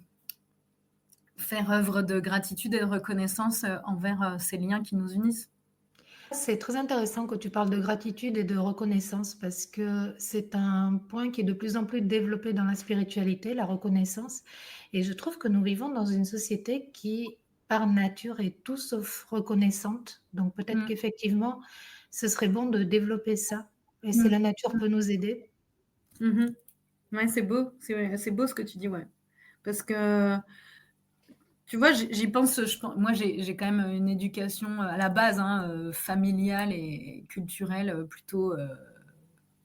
œuvre de gratitude et de reconnaissance envers ces liens qui nous unissent. C'est très intéressant que tu parles de gratitude et de reconnaissance parce que c'est un point qui est de plus en plus développé dans la spiritualité, la reconnaissance. Et je trouve que nous vivons dans une société qui, par nature, est tout sauf reconnaissante. Donc peut-être qu'effectivement, ce serait bon de développer ça. Et si la nature peut nous aider. Ouais, c'est beau. C'est beau ce que tu dis, ouais. Parce que tu vois, j'y pense. Moi, j'ai quand même une éducation à la base familiale et culturelle plutôt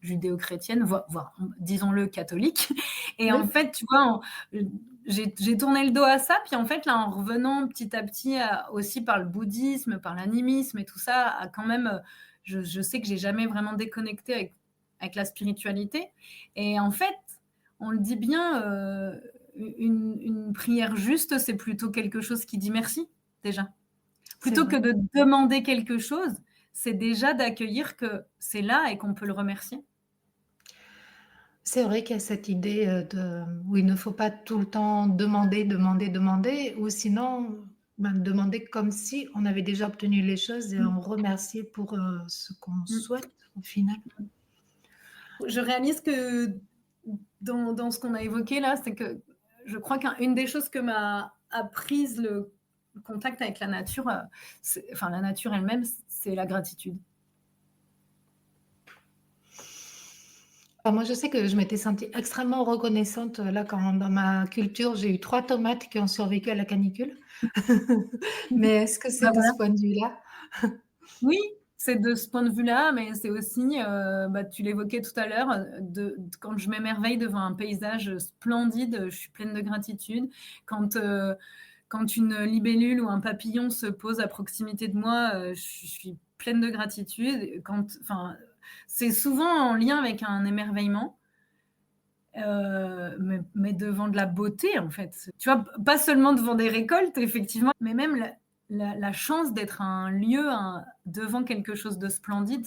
judéo-chrétienne, voire, disons-le, catholique. Et en fait, tu vois, j'ai tourné le dos à ça. Puis en fait, là, en revenant petit à petit, aussi par le bouddhisme, par l'animisme et tout ça, à quand même, je sais que j'ai jamais vraiment déconnecté avec la spiritualité. Et en fait, on le dit bien, une prière juste, c'est plutôt quelque chose qui dit merci, déjà. Plutôt que de demander quelque chose, c'est déjà d'accueillir que c'est là et qu'on peut le remercier. C'est vrai qu'il y a cette idée où il ne faut pas tout le temps demander, ou sinon demander comme si on avait déjà obtenu les choses et on remercier pour ce qu'on souhaite au final. Je réalise que dans ce qu'on a évoqué là, c'est que je crois qu'une des choses que m'a apprise le contact avec la nature, enfin la nature elle-même, c'est la gratitude. Moi, je sais que je m'étais sentie extrêmement reconnaissante là quand dans ma culture, j'ai eu 3 tomates qui ont survécu à la canicule. Mais est-ce que c'est Bah de voilà. ce point de vue-là? Oui, c'est de ce point de vue-là, mais c'est aussi, tu l'évoquais tout à l'heure, quand je m'émerveille devant un paysage splendide, je suis pleine de gratitude. Quand une libellule ou un papillon se pose à proximité de moi, je suis pleine de gratitude. Enfin, c'est souvent en lien avec un émerveillement, mais devant de la beauté, en fait. Tu vois, pas seulement devant des récoltes, effectivement, mais même la chance d'être un lieu devant quelque chose de splendide,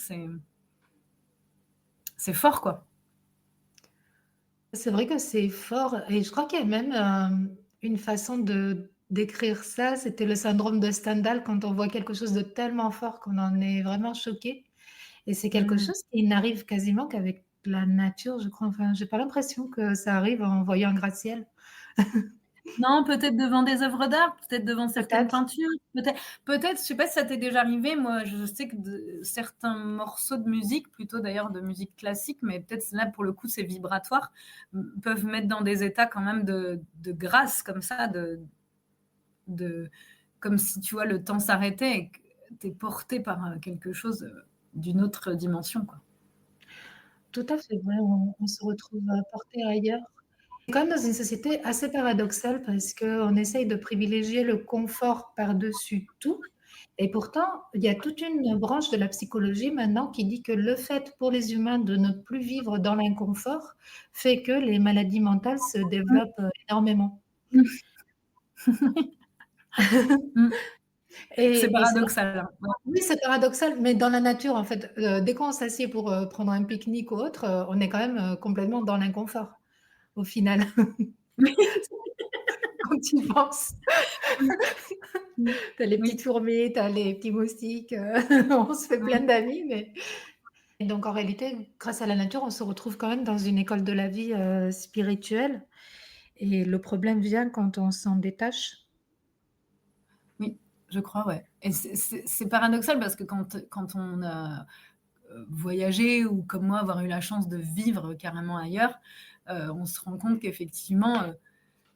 c'est fort, quoi. C'est vrai que c'est fort et je crois qu'il y a même, une façon de décrire ça, c'était le syndrome de Stendhal quand on voit quelque chose de tellement fort qu'on en est vraiment choqué et c'est quelque Mmh. chose qui n'arrive quasiment qu'avec la nature, je crois. Enfin, j'ai pas l'impression que ça arrive en voyant un gratte-ciel. Non, peut-être devant des œuvres d'art, peut-être devant certaines Peut-être. peintures, peut-être, je sais pas si ça t'est déjà arrivé. Moi, je sais que certains morceaux de musique, plutôt d'ailleurs de musique classique, mais peut-être là pour le coup c'est vibratoire, peuvent mettre dans des états quand même de grâce comme ça, de comme si tu vois le temps s'arrêtait et que t'es porté par quelque chose d'une autre dimension, quoi. Tout à fait vrai, on se retrouve, porté ailleurs. C'est quand même dans une société assez paradoxale parce qu'on essaye de privilégier le confort par-dessus tout et pourtant, il y a toute une branche de la psychologie maintenant qui dit que le fait pour les humains de ne plus vivre dans l'inconfort fait que les maladies mentales se développent, énormément Mmh. C'est et c'est paradoxal, hein. Ouais. oui, c'est paradoxal, mais dans la nature, en fait, dès qu'on s'assied pour, prendre un pique-nique ou autre, on est quand même, complètement dans l'inconfort, au final, quand tu y penses. Mmh. Tu as les petites Oui. fourmis, tu as les petits moustiques, on se fait plein Mmh. d'amis, mais et donc en réalité, grâce à la nature, on se retrouve quand même dans une école de la vie, spirituelle et le problème vient quand on s'en détache. Oui, je crois, ouais. Et c'est paradoxal parce que quand on a voyagé ou comme moi avoir eu la chance de vivre carrément ailleurs, on se rend compte qu'effectivement,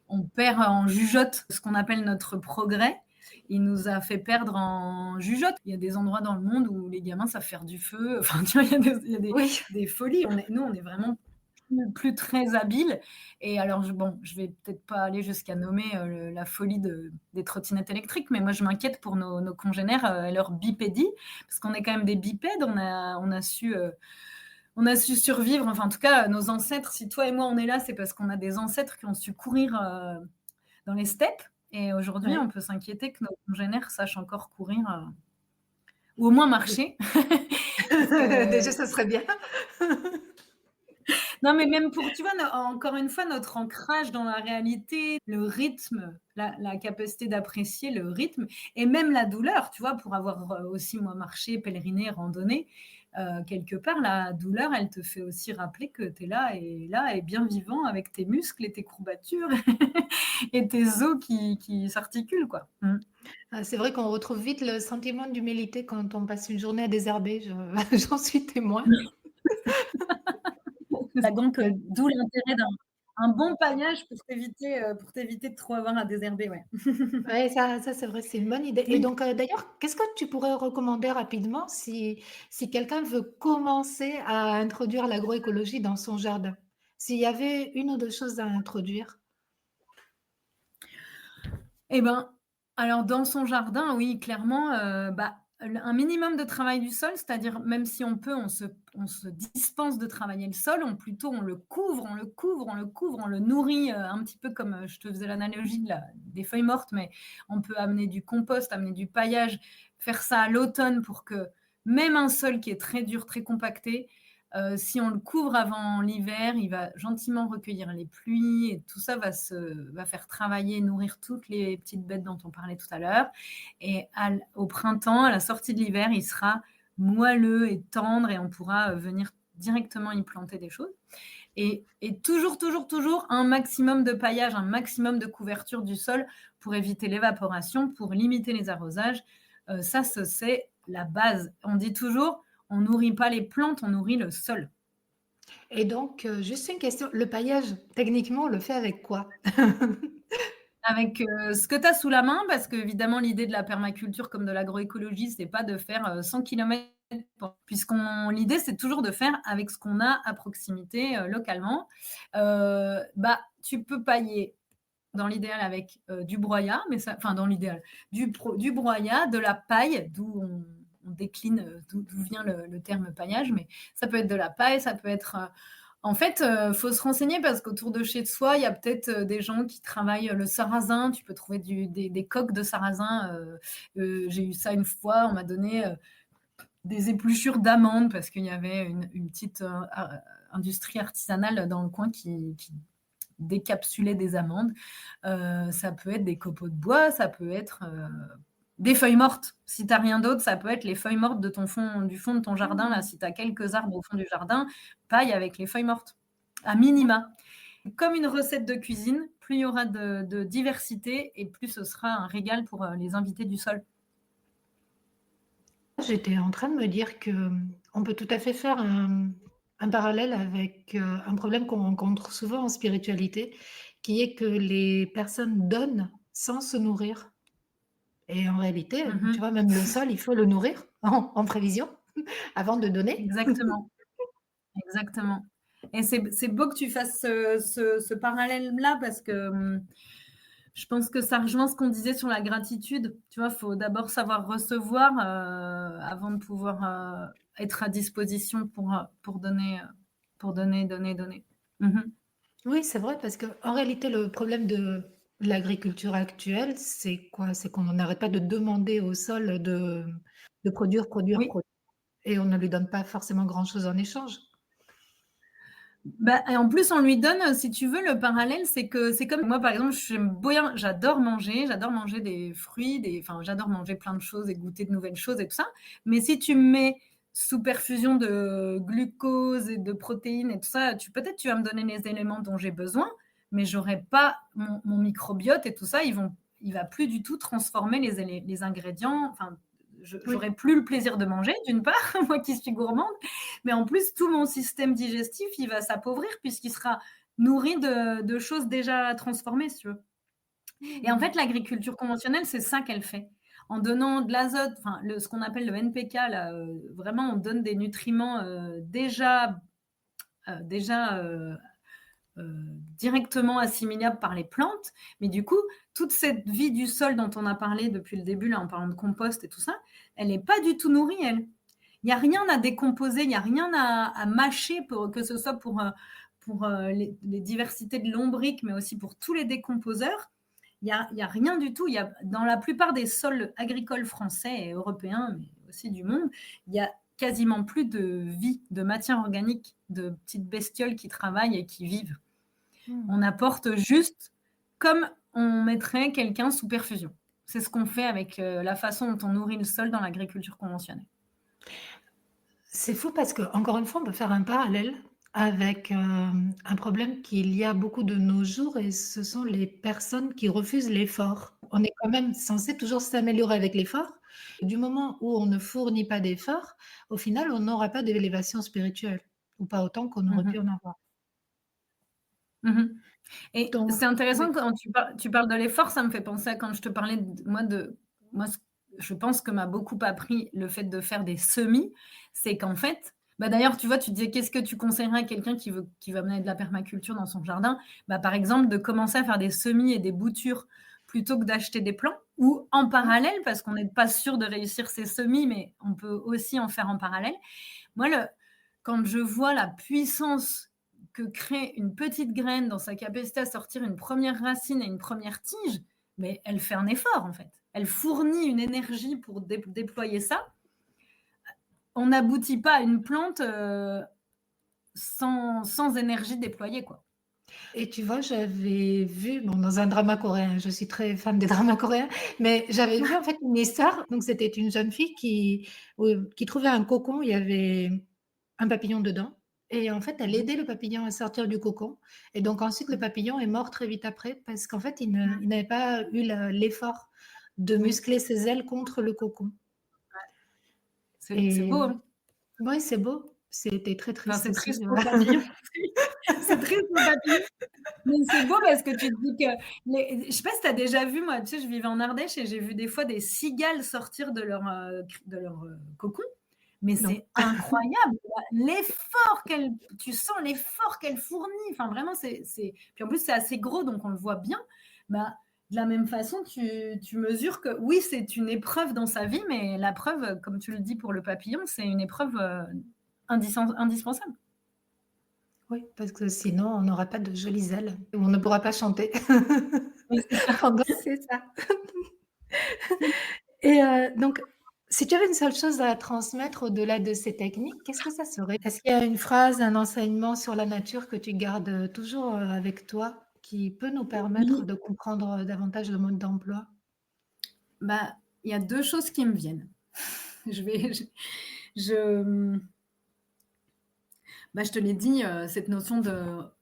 on perd en jugeote ce qu'on appelle notre progrès. Il nous a fait perdre en jugeote. Il y a des endroits dans le monde où les gamins savent faire du feu. Enfin, tu vois, il y a Oui, des folies. Nous, on est vraiment plus très habile. Et alors, je vais peut-être pas aller jusqu'à nommer la folie des trottinettes électriques, mais moi, je m'inquiète pour nos congénères et leur bipédie, parce qu'on est quand même des bipèdes. On a su survivre. Enfin, en tout cas, nos ancêtres, si toi et moi, on est là, c'est parce qu'on a des ancêtres qui ont su courir dans les steppes. Et aujourd'hui, ouais. on peut s'inquiéter que nos congénères sachent encore courir ou au moins marcher. Parce Déjà, que ça serait bien. non, mais même pour, tu vois, encore une fois, notre ancrage dans la réalité, le rythme, la capacité d'apprécier le rythme et même la douleur, tu vois, pour avoir aussi, moi, marché, pèleriné, randonné, quelque part, la douleur, elle te fait aussi rappeler que tu es là et bien vivant avec tes muscles et tes courbatures et tes os qui s'articulent, quoi. Mm. Ah, c'est vrai qu'on retrouve vite le sentiment d'humilité quand on passe une journée à désherber, je j'en suis témoin. Donc, Bah, d'où l'intérêt d'un un bon paillage pour t'éviter de trop avoir à désherber, ouais. ouais, ça c'est vrai, c'est une bonne idée et Oui. donc d'ailleurs, qu'est-ce que tu pourrais recommander rapidement si quelqu'un veut commencer à introduire l'agroécologie dans son jardin? S'il y avait une ou 2 choses à introduire? Eh ben, alors dans son jardin, oui, clairement, un minimum de travail du sol, c'est-à-dire même si on peut, on se dispense de travailler le sol, on le couvre, on le couvre, on le couvre, on le nourrit, un petit peu comme, je te faisais l'analogie des feuilles mortes, mais on peut amener du compost, amener du paillage, faire ça à l'automne pour que même un sol qui est très dur, très compacté, si on le couvre avant l'hiver, il va gentiment recueillir les pluies et tout ça va faire travailler, nourrir toutes les petites bêtes dont on parlait tout à l'heure. Et au printemps, à la sortie de l'hiver, il sera moelleux et tendre et on pourra venir directement y planter des choses. Et toujours, toujours, toujours un maximum de paillage, un maximum de couverture du sol pour éviter l'évaporation, pour limiter les arrosages. Ça, c'est la base. On dit toujours, on nourrit pas les plantes, on nourrit le sol. Et donc, juste une question, le paillage, techniquement, on le fait avec quoi? Avec ce que tu as sous la main, parce qu'évidemment, l'idée de la permaculture comme de l'agroécologie, c'est pas de faire 100 km, l'idée, c'est toujours de faire avec ce qu'on a à proximité localement. Tu peux pailler dans l'idéal avec du broyat, dans l'idéal, du broyat, de la paille, d'où on décline d'où vient le terme paillage, mais ça peut être de la paille, ça peut être... En fait, faut se renseigner parce qu'autour de chez soi, il y a peut-être des gens qui travaillent le sarrasin. Tu peux trouver des coques de sarrasin. J'ai eu ça une fois, on m'a donné des épluchures d'amandes parce qu'il y avait une petite industrie artisanale dans le coin qui décapsulait des amandes. Ça peut être des copeaux de bois, ça peut être des feuilles mortes. Si tu n'as rien d'autre, ça peut être les feuilles mortes du fond de ton jardin. Là, si tu as quelques arbres au fond du jardin, paille avec les feuilles mortes, à minima. Comme une recette de cuisine, plus il y aura de diversité et plus ce sera un régal pour les invités du sol. J'étais en train de me dire qu'on peut tout à fait faire un parallèle avec un problème qu'on rencontre souvent en spiritualité, qui est que les personnes donnent sans se nourrir. Et en réalité, tu vois, même le sol, il faut le nourrir en prévision avant de donner. Exactement. Exactement. Et c'est beau que tu fasses ce parallèle-là parce que je pense que ça rejoint ce qu'on disait sur la gratitude. Tu vois, il faut d'abord savoir recevoir avant de pouvoir être à disposition pour donner, donner. Oui, c'est vrai, parce qu'en réalité, le problème de l'agriculture actuelle, c'est quoi? C'est qu'on n'arrête pas de demander au sol de produire, Oui. et on ne lui donne pas forcément grand-chose en échange. Et en plus, on lui donne, si tu veux, le parallèle, c'est que c'est comme moi, par exemple, j'adore manger des fruits, j'adore manger plein de choses et goûter de nouvelles choses et tout ça. Mais si tu me mets sous perfusion de glucose et de protéines et tout ça, peut-être tu vas me donner les éléments dont j'ai besoin, mais j'aurai pas mon microbiote et tout ça, il va plus du tout transformer les ingrédients. J'aurais plus le plaisir de manger, d'une part, moi qui suis gourmande, mais en plus, tout mon système digestif, il va s'appauvrir puisqu'il sera nourri de choses déjà transformées, si tu veux. Et en fait, l'agriculture conventionnelle, c'est ça qu'elle fait. En donnant de l'azote, ce qu'on appelle le NPK, là, vraiment, on donne des nutriments déjà directement assimilables par les plantes. Mais du coup, toute cette vie du sol dont on a parlé depuis le début, là, en parlant de compost et tout ça, elle n'est pas du tout nourrie, elle. Il n'y a rien à décomposer, il n'y a rien à mâcher, que ce soit pour les diversités de lombriques, mais aussi pour tous les décomposeurs. Il n'y a rien du tout. Dans la plupart des sols agricoles français et européens, mais aussi du monde, il y a quasiment plus de vie, de matière organique, de petites bestioles qui travaillent et qui vivent. On apporte juste comme on mettrait quelqu'un sous perfusion. C'est ce qu'on fait avec la façon dont on nourrit le sol dans l'agriculture conventionnelle. C'est fou parce que, encore une fois, on peut faire un parallèle avec un problème qu'il y a beaucoup de nos jours, et ce sont les personnes qui refusent l'effort. On est quand même censé toujours s'améliorer avec l'effort. Du moment où on ne fournit pas d'effort, au final, on n'aura pas d'élévation spirituelle, ou pas autant qu'on aurait pu en avoir. Et donc, c'est intéressant quand tu parles de l'effort, ça me fait penser à quand je te parlais moi, je pense que m'a beaucoup appris le fait de faire des semis, c'est qu'en fait, d'ailleurs, tu vois, tu disais qu'est-ce que tu conseillerais à quelqu'un qui va mener de la permaculture dans son jardin, par exemple, de commencer à faire des semis et des boutures plutôt que d'acheter des plants, ou en parallèle, parce qu'on n'est pas sûr de réussir ces semis, mais on peut aussi en faire en parallèle. Moi, quand je vois la puissance que crée une petite graine dans sa capacité à sortir une première racine et une première tige, mais elle fait un effort en fait. Elle fournit une énergie pour déployer ça. On n'aboutit pas à une plante sans énergie déployée, quoi. Et tu vois, j'avais vu, dans un drama coréen, je suis très fan des dramas coréens, mais j'avais vu en fait une histoire. Donc c'était une jeune fille qui trouvait un cocon, il y avait un papillon dedans. et en fait, elle aidait le papillon à sortir du cocon et donc ensuite le papillon est mort très vite après parce qu'en fait, Mmh. il n'avait pas eu l'effort de Oui, muscler ses ailes contre le cocon c'est et beau, hein? ouais, c'est beau. C'était très Enfin, triste c'est aussi. triste pour le papillon. C'est triste pour le papillon, mais c'est beau parce que tu te dis que je sais pas si tu as déjà vu, moi, tu sais, je vivais en Ardèche et j'ai vu des fois des cigales sortir de leur cocon, mais Non. c'est incroyable, l'effort qu'elles tu sens l'effort qu'elles fournissent, enfin vraiment puis en plus c'est assez gros donc on le voit bien. Bah, de la même façon, tu mesures que oui, c'est une épreuve dans sa vie, mais la preuve, comme tu le dis pour le papillon, c'est une épreuve, indispensable. Oui, parce que sinon on n'aura pas de jolies ailes. On ne pourra pas chanter Oui, c'est ça. pendant c'est ça. Et donc, si tu avais une seule chose à transmettre au-delà de ces techniques, qu'est-ce que ça serait? Est-ce qu'il y a une phrase, un enseignement sur la nature que tu gardes, toujours, avec toi, qui peut nous permettre Oui, de comprendre, davantage le mode d'emploi? bah, il y a 2 choses qui me viennent. Je vais je, je te l'ai dit, cette notion de: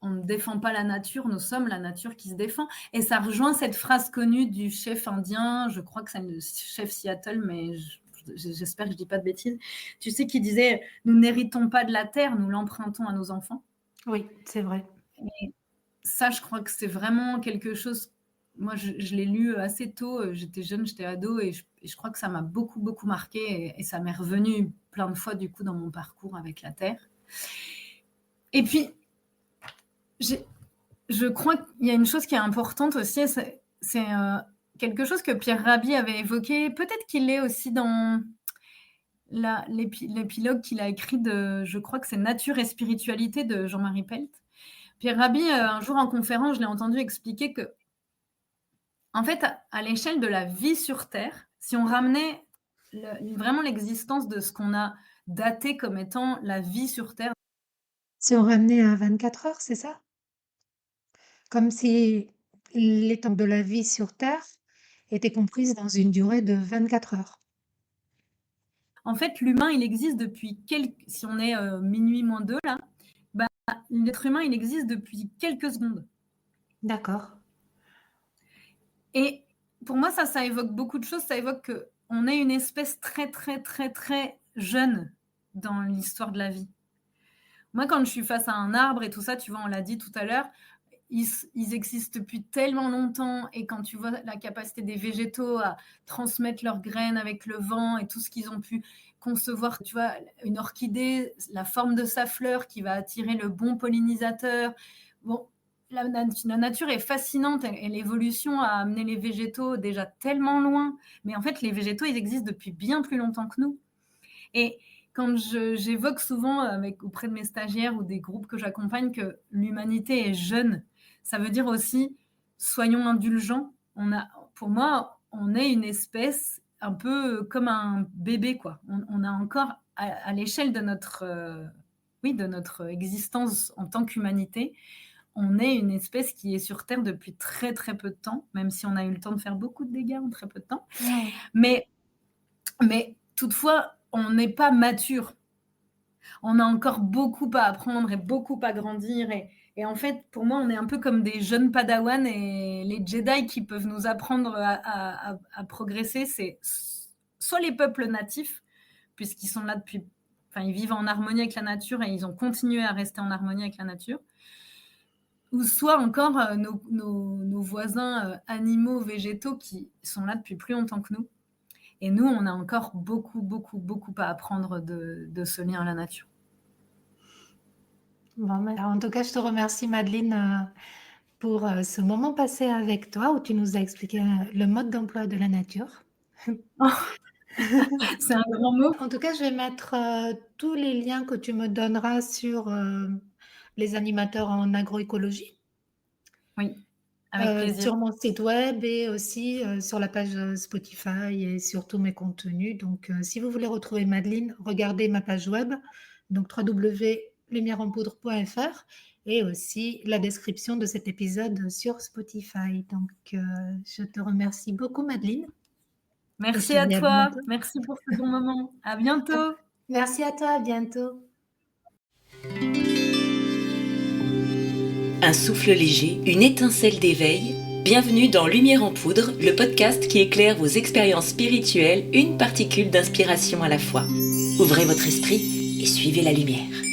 «On ne défend pas la nature, nous sommes la nature qui se défend» et ça rejoint cette phrase connue du chef indien, je crois que c'est le chef Seattle, mais j'espère que je dis pas de bêtises. Tu sais, qui disait: «Nous n'héritons pas de la terre, nous l'empruntons à nos enfants». Oui, c'est vrai. Et ça, je crois que c'est vraiment quelque chose. Moi, je l'ai lu assez tôt. J'étais jeune, j'étais ado, et je crois que ça m'a beaucoup, beaucoup marqué. Et ça m'est revenu plein de fois, du coup, dans mon parcours avec la Terre. Et puis, j'ai- je crois qu'il y a une chose qui est importante aussi. C'est quelque chose que Pierre Rabhi avait évoqué. Peut-être qu'il est aussi dans l'épilogue qu'il a écrit de, je crois que c'est Nature et spiritualité de Jean-Marie Pelt. Pierre Rabhi, un jour en conférence, je l'ai entendu expliquer que, en fait, à l'échelle de la vie sur Terre, si on ramenait vraiment l'existence de ce qu'on a daté comme étant la vie sur Terre. Si on ramenait à 24 heures, c'est ça? Comme si les temps de la vie sur terre étaient comprises dans une durée de 24 heures. En fait, l'humain, il existe depuis si on est minuit moins 2 là, bah, l'être humain, il existe depuis quelques secondes. D'accord. Et pour moi, ça évoque beaucoup de choses. Ça évoque qu'on est une espèce très, très, très, très jeune dans l'histoire de la vie. Moi, quand je suis face à un arbre et tout ça, tu vois, on l'a dit tout à l'heure, ils existent depuis tellement longtemps, et quand tu vois la capacité des végétaux à transmettre leurs graines avec le vent et tout ce qu'ils ont pu concevoir, tu vois, une orchidée, la forme de sa fleur qui va attirer le bon pollinisateur. Bon, la nature est fascinante, et l'évolution a amené les végétaux déjà tellement loin, mais en fait, les végétaux, ils existent depuis bien plus longtemps que nous. Et quand j'évoque souvent auprès de mes stagiaires ou des groupes que j'accompagne que l'humanité est jeune, ça veut dire aussi, soyons indulgents. Pour moi, on est une espèce un peu comme un bébé, quoi. On a encore, à l'échelle de de notre existence en tant qu'humanité, on est une espèce qui est sur Terre depuis très très peu de temps, même si on a eu le temps de faire beaucoup de dégâts en très peu de temps. Ouais. Mais toutefois, on n'est pas mature. On a encore beaucoup à apprendre et beaucoup à grandir. Et en fait, pour moi, on est un peu comme des jeunes padawans, et les Jedi qui peuvent nous apprendre à progresser, c'est soit les peuples natifs, puisqu'ils sont là depuis. Enfin, ils vivent en harmonie avec la nature et ils ont continué à rester en harmonie avec la nature. Ou soit encore nos voisins animaux, végétaux qui sont là depuis plus longtemps que nous. Et nous, on a encore beaucoup, beaucoup, beaucoup à apprendre de ce lien à la nature. Bon, mais en tout cas, je te remercie, Madeleine, pour ce moment passé avec toi où tu nous as expliqué le mode d'emploi de la nature. C'est un grand mot. En tout cas, je vais mettre tous les liens que tu me donneras sur les animateurs en agroécologie, Oui, avec plaisir. sur mon site web et aussi sur la page Spotify et sur tous mes contenus. Donc, si vous voulez retrouver Madeleine, regardez ma page web, donc www.lumieureenpoudre.fr, et aussi la description de cet épisode sur Spotify. Donc, je te remercie beaucoup, Madeleine, et je Merci te à dis à toi. bientôt. Merci pour ce bon moment. À bientôt. Merci à toi, à bientôt. Un souffle léger, une étincelle d'éveil. Bienvenue dans Lumière en poudre, le podcast qui éclaire vos expériences spirituelles, une particule d'inspiration à la fois. Ouvrez votre esprit et suivez la lumière.